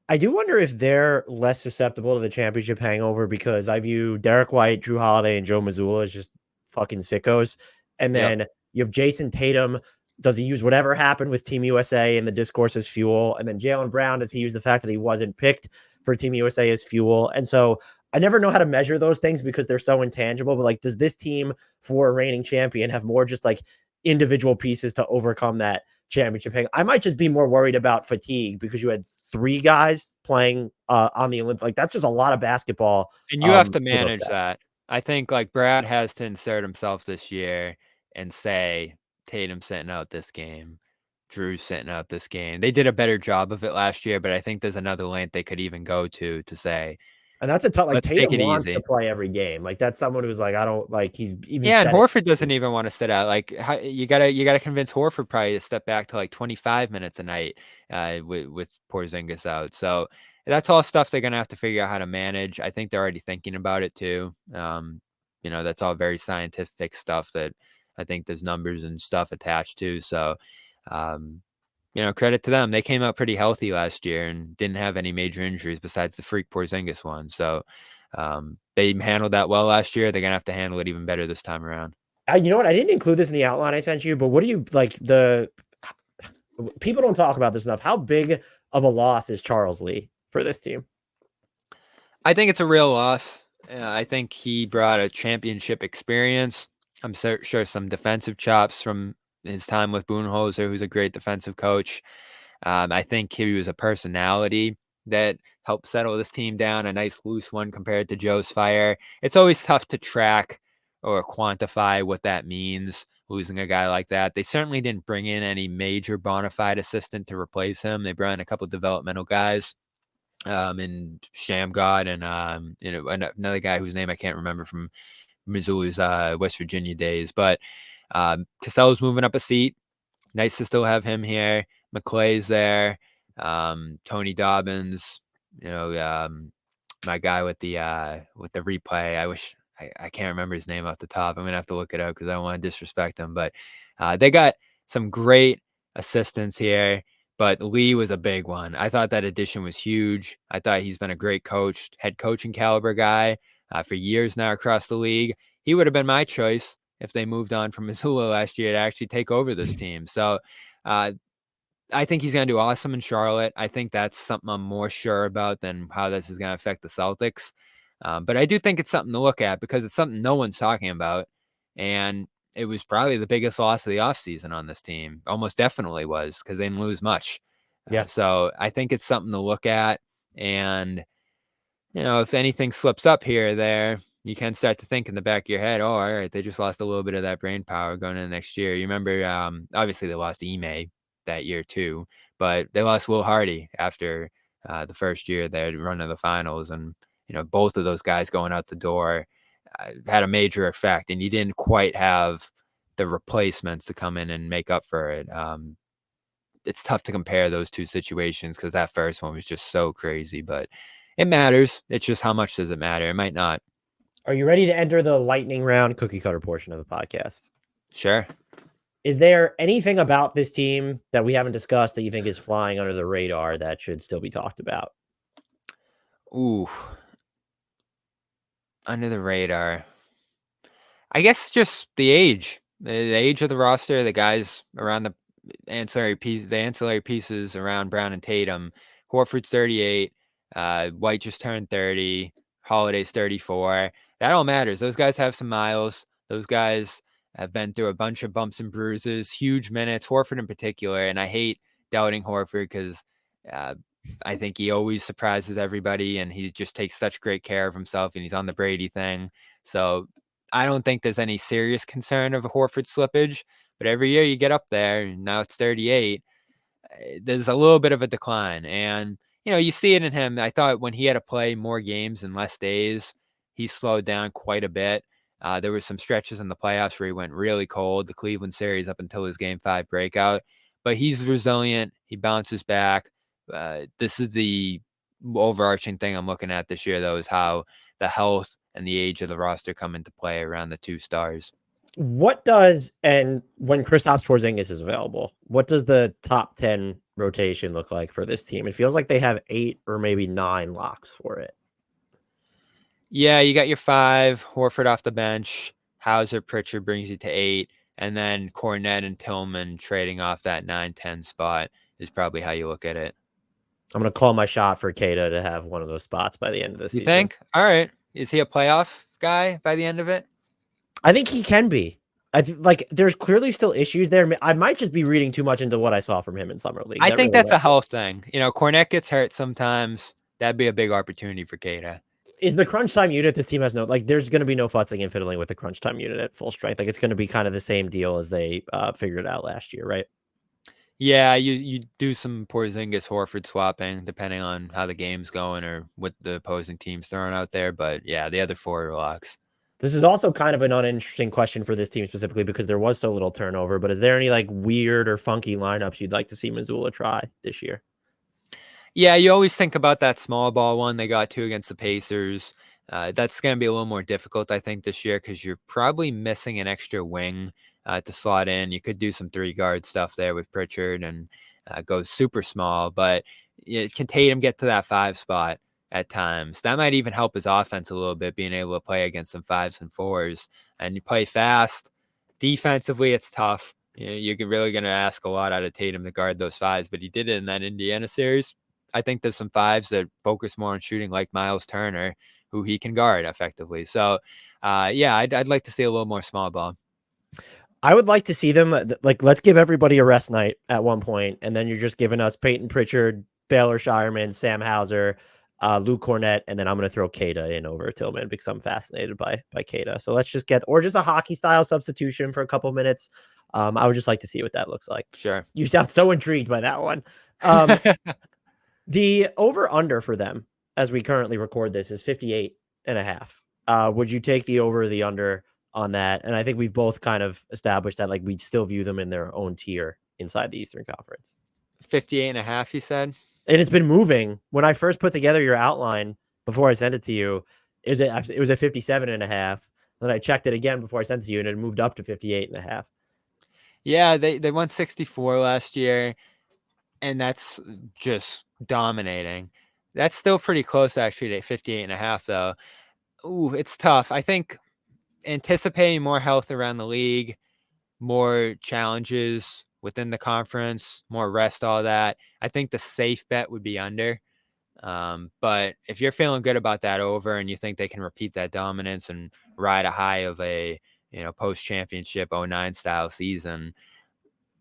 I do wonder if they're less susceptible to the championship hangover because I view Derek White, Drew Holiday, and Joe Mazzulla as just fucking sickos. And Yep. then you have Jayson Tatum. Does he use whatever happened with Team USA and the discourse as fuel? And then Jaylen Brown, does he use the fact that he wasn't picked for Team USA as fuel? And so I never know how to measure those things because they're so intangible. But like, does this team for a reigning champion have more just like individual pieces to overcome that championship hang? I might just be more worried about fatigue because you had 3 guys playing on the Olympic. Like that's just a lot of basketball. And you have to For those manage guys. that. I think like Brad has to insert himself this year and say Tatum's sitting out this game. Drew's sitting out this game. They did a better job of it last year, but I think there's another length they could even go to say, And that's a tough, like let's take Tatum it wants to easy. play every game. Like that's someone who's like, I don't like, he's even Yeah, and said it. Horford doesn't even want to sit out. Like you gotta convince Horford probably to step back to like 25 minutes a night with Porzingis out. So that's all stuff they're gonna have to figure out how to manage. I think they're already thinking about it too. That's all very scientific stuff that I think there's numbers and stuff attached to. So credit to them. They came out pretty healthy last year and didn't have any major injuries besides the freak Porzingis one. So they handled that well last year. They're going to have to handle it even better this time around. You know what? I didn't include this in the outline I sent you, but what do you like people don't talk about this enough. How big of a loss is Charles Lee for this team? I think it's a real loss. I think he brought a championship experience. I'm sure some defensive chops from his time with Budenholzer, who's a great defensive coach. I think he was a personality that helped settle this team down, a nice loose one compared to Joe's fire. It's always tough to track or quantify what that means, losing a guy like that. They certainly didn't bring in any major bona fide assistant to replace him. They brought in a couple developmental guys. And Shamgod and another guy whose name I can't remember from Missoula's West Virginia days. But Casella's moving up a seat. Nice to still have him here. McClay's there. Tony Dobbins, my guy with the replay. I wish I can't remember his name off the top. I'm gonna have to look it up because I don't want to disrespect him. But they got some great assistants here. But Lee was a big one. I thought that addition was huge. I thought he's been a great coach, head coaching caliber guy for years now across the league. He would have been my choice if they moved on from Missoula last year to actually take over this team. So I think he's going to do awesome in Charlotte. I think that's something I'm more sure about than how this is going to affect the Celtics. But I do think it's something to look at because it's something no one's talking about. And it was probably the biggest loss of the offseason on this team. Almost definitely was because they didn't lose much. Yeah. So I think it's something to look at. And, if anything slips up here or there, you can start to think in the back of your head, oh, all right, they just lost a little bit of that brain power going into next year. You remember, obviously they lost Ime that year too, but they lost Will Hardy after the first year they had run to the finals. And, both of those guys going out the door had a major effect, and you didn't quite have the replacements to come in and make up for it. It's tough to compare those two situations because that first one was just so crazy, but it matters. It's just how much does it matter? It might not. Are you ready to enter the lightning round cookie cutter portion of the podcast? Sure. Is there anything about this team that we haven't discussed that you think is flying under the radar that should still be talked about? Ooh. Under the radar. I guess just the age of the roster, the guys around the ancillary pieces around Brown and Tatum. Horford's 38. White just turned 30. Holiday's 34. That all matters. Those guys have some miles. Those guys have been through a bunch of bumps and bruises, huge minutes, Horford in particular. And I hate doubting Horford because I think he always surprises everybody and he just takes such great care of himself and he's on the Brady thing. So I don't think there's any serious concern of a Horford slippage, but every year you get up there and now it's 38, there's a little bit of a decline. And, you see it in him. I thought when he had to play more games in less days, he slowed down quite a bit. There were some stretches in the playoffs where he went really cold, the Cleveland series up until his Game 5 breakout. But he's resilient. He bounces back. This is the overarching thing I'm looking at this year, though, is how the health and the age of the roster come into play around the two stars. When Kristaps Porzingis is available, what does the top 10 rotation look like for this team? It feels like they have 8 or maybe 9 locks for it. Yeah, you got your 5, Horford off the bench, Hauser, Pritchard brings you to 8, and then Cornette and Tillman trading off that 9-10 spot is probably how you look at it. I'm going to call my shot for Keita to have one of those spots by the end of the season. You think? All right. Is he a playoff guy by the end of it? I think he can be. I think there's clearly still issues there. I might just be reading too much into what I saw from him in summer league. I think that's a health thing. Cornette gets hurt sometimes. That'd be a big opportunity for Keita. Is the crunch time unit this team has there's going to be no futzing and fiddling with the crunch time unit at full strength. It's going to be kind of the same deal as they figured out last year, right? Yeah, you do some Porzingis Horford swapping depending on how the game's going or what the opposing team's throwing out there. But yeah, the other 4 are locks. This is also kind of an uninteresting question for this team specifically because there was so little turnover. But is there any weird or funky lineups you'd like to see Missoula try this year? Yeah, you always think about that small ball one they got to against the Pacers. That's going to be a little more difficult, I think, this year because you're probably missing an extra wing to slot in. You could do some 3-guard stuff there with Pritchard and goes super small, but can Tatum get to that 5 spot at times? That might even help his offense a little bit, being able to play against some 5s and 4s, and you play fast. Defensively, it's tough. You're really going to ask a lot out of Tatum to guard those 5s, but he did it in that Indiana series. I think there's some 5s that focus more on shooting, like Miles Turner, who he can guard effectively. So, I'd like to see a little more small ball. I would like to see them, like, let's give everybody a rest night at one point, and then you're just giving us Peyton Pritchard, Baylor Scheierman, Sam Hauser, Luke Cornett, and then I'm going to throw Kata in over Tillman because I'm fascinated by Kata. So let's just or just a hockey style substitution for a couple minutes. I would just like to see what that looks like. Sure. You sound so intrigued by that one. The over under for them as we currently record this is 58.5. Would you take the over or the under on that? And I think we've both kind of established that, like, we still view them in their own tier inside the Eastern Conference. 58.5, you said? And it's been moving. When I first put together your outline before I sent it to you, it was at 57.5. Then I checked it again before I sent it to you, and it moved up to 58.5. Yeah, they won 64 last year, and that's just dominating. That's still pretty close, actually, to 58.5, though. Ooh, it's tough. I think anticipating more health around the league, more challenges within the conference, more rest, all that. I think the safe bet would be under. But if you're feeling good about that over and you think they can repeat that dominance and ride a high of a post-championship 09 style season,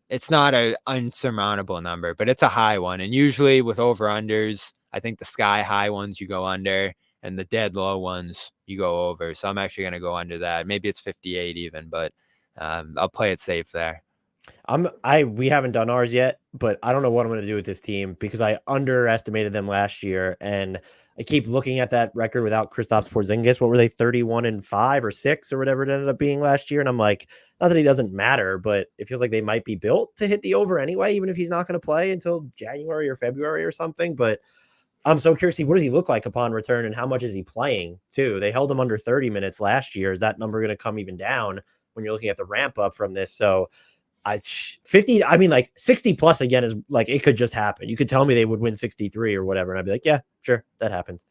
it's not an unsurmountable number, but it's a high one. And usually with over-unders, I think the sky high ones you go under and the dead low ones you go over. So I'm actually going to go under that. Maybe it's 58 even, but I'll play it safe there. We haven't done ours yet, but I don't know what I'm going to do with this team because I underestimated them last year, and I keep looking at that record without Kristaps Porzingis. What were they, 31-5 or 6 or whatever it ended up being last year? And I'm like, not that he doesn't matter, but it feels like they might be built to hit the over anyway, even if he's not going to play until January or February or something. But I'm so curious to see, what does he look like upon return, and how much is he playing too? They held him under 30 minutes last year. Is that number going to come even down when you're looking at the ramp up from this? So 50, I mean, like 60 plus again is like, it could just happen. You could tell me they would win 63 or whatever, and I'd be like, yeah, sure, that happens.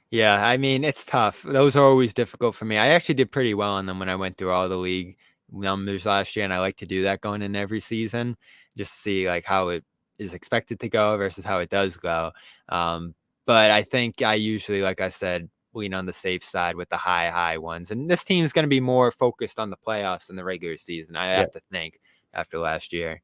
Yeah, I mean, it's tough. Those are always difficult for me. I actually did pretty well on them when I went through all the league numbers last year, and I like to do that going in every season just to see like how it is expected to go versus how it does go. But I think I usually, like I said, lean on the safe side with the high ones. And this team is going to be more focused on the playoffs than the regular season, I have to think, after last year.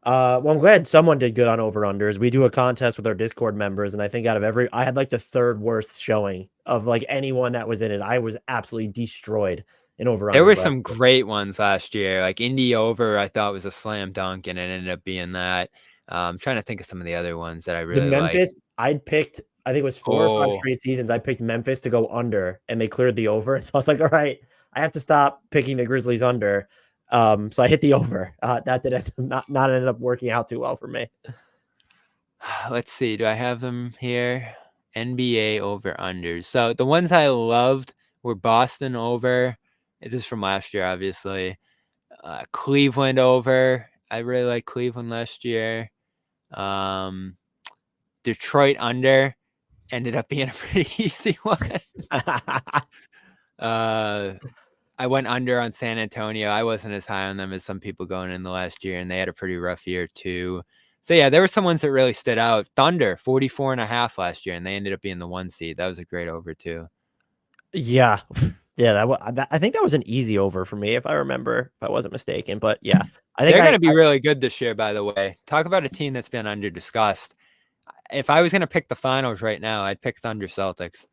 Well, I'm glad someone did good on over-unders. We do a contest with our Discord members, and I think out of I had like the third worst showing of like anyone that was in it. I was absolutely destroyed in over-unders. There were some great ones last year. Like Indy over, I thought was a slam dunk, and it ended up being that. I'm trying to think of some of the other ones that I really like. Memphis, liked. I'd picked, I think it was 4 or 5 straight seasons. I picked Memphis to go under, and they cleared the over. So I was like, all right, I have to stop picking the Grizzlies under. So I hit the over. That did not ended up working out too well for me. Let's see. Do I have them here? NBA over unders. So the ones I loved were Boston over. This is from last year, obviously. Cleveland over. I really liked Cleveland last year. Detroit under ended up being a pretty easy one. I went under on San Antonio. I wasn't as high on them as some people going in the last year, and they had a pretty rough year too. So yeah, there were some ones that really stood out. Thunder, 44.5 last year, and they ended up being the 1 seed. That was a great over too. Yeah. Yeah, I think that was an easy over for me, if I remember, if I wasn't mistaken. But yeah, I think they're going to be really good this year, by the way. Talk about a team that's been under discussed. If I was going to pick the finals right now, I'd pick Thunder Celtics.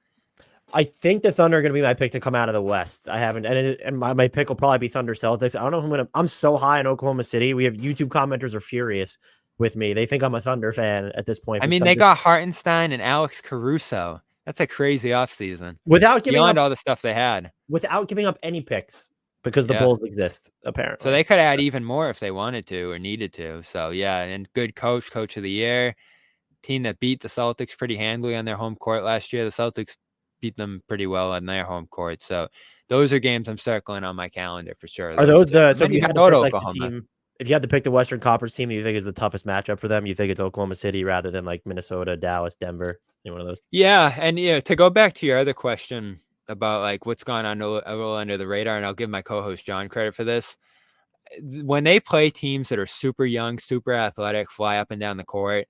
I think the Thunder are going to be my pick to come out of the West. I haven't, and my pick will probably be Thunder Celtics. I don't know who I'm so high in Oklahoma City. We have YouTube commenters are furious with me. They think I'm a Thunder fan at this point. I mean, they got Hartenstein and Alex Caruso. That's a crazy offseason. Without giving up all the stuff they had. Without giving up any picks, because the Bulls exist, apparently. So they could add even more if they wanted to or needed to. So yeah, and good coach of the year. Team that beat the Celtics pretty handily on their home court last year. The Celtics beat them pretty well on their home court. So those are games I'm circling on my calendar for sure. Are those the so if you had to pick, like, the team, If you had to pick the Western Conference team that you think is the toughest matchup for them, you think it's Oklahoma City rather than like Minnesota, Dallas, Denver, any one of those? Yeah, and to go back to your other question about like what's gone on a little under the radar, and I'll give my co-host John credit for this. When they play teams that are super young, super athletic, fly up and down the court,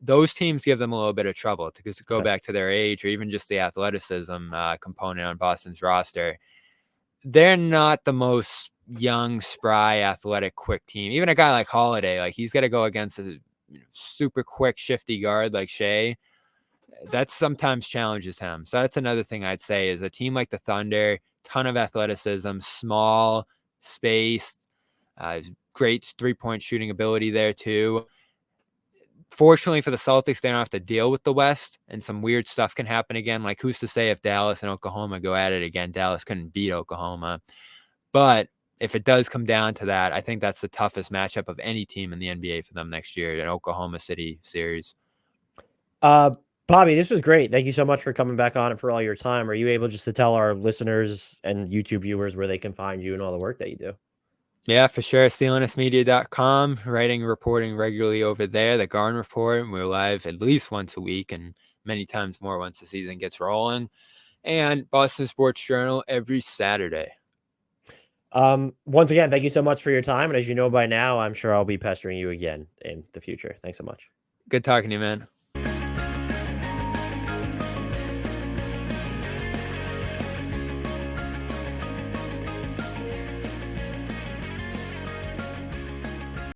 those teams give them a little bit of trouble because to go back to their age or even just the athleticism component on Boston's roster. They're not the most young, spry, athletic, quick team. Even a guy like Holiday, like he's got to go against a super quick, shifty guard like Shea. That sometimes challenges him. So that's another thing I'd say is a team like the Thunder, ton of athleticism, small, spaced, great three-point shooting ability there too. Fortunately for the Celtics, they don't have to deal with the West, and some weird stuff can happen again. Like, who's to say if Dallas and Oklahoma go at it again? Dallas couldn't beat Oklahoma. But if it does come down to that, I think that's the toughest matchup of any team in the NBA for them next year, an Oklahoma City series. Bobby, this was great. Thank you so much for coming back on and for all your time. Are you able just to tell our listeners and YouTube viewers where they can find you and all the work that you do? Yeah, for sure. CLNSmedia.com, writing, reporting regularly over there. The Garn Report. We're live at least once a week and many times more once the season gets rolling. And Boston Sports Journal every Saturday. Once again, thank you so much for your time. And as you know by now, I'm sure I'll be pestering you again in the future. Thanks so much. Good talking to you, man.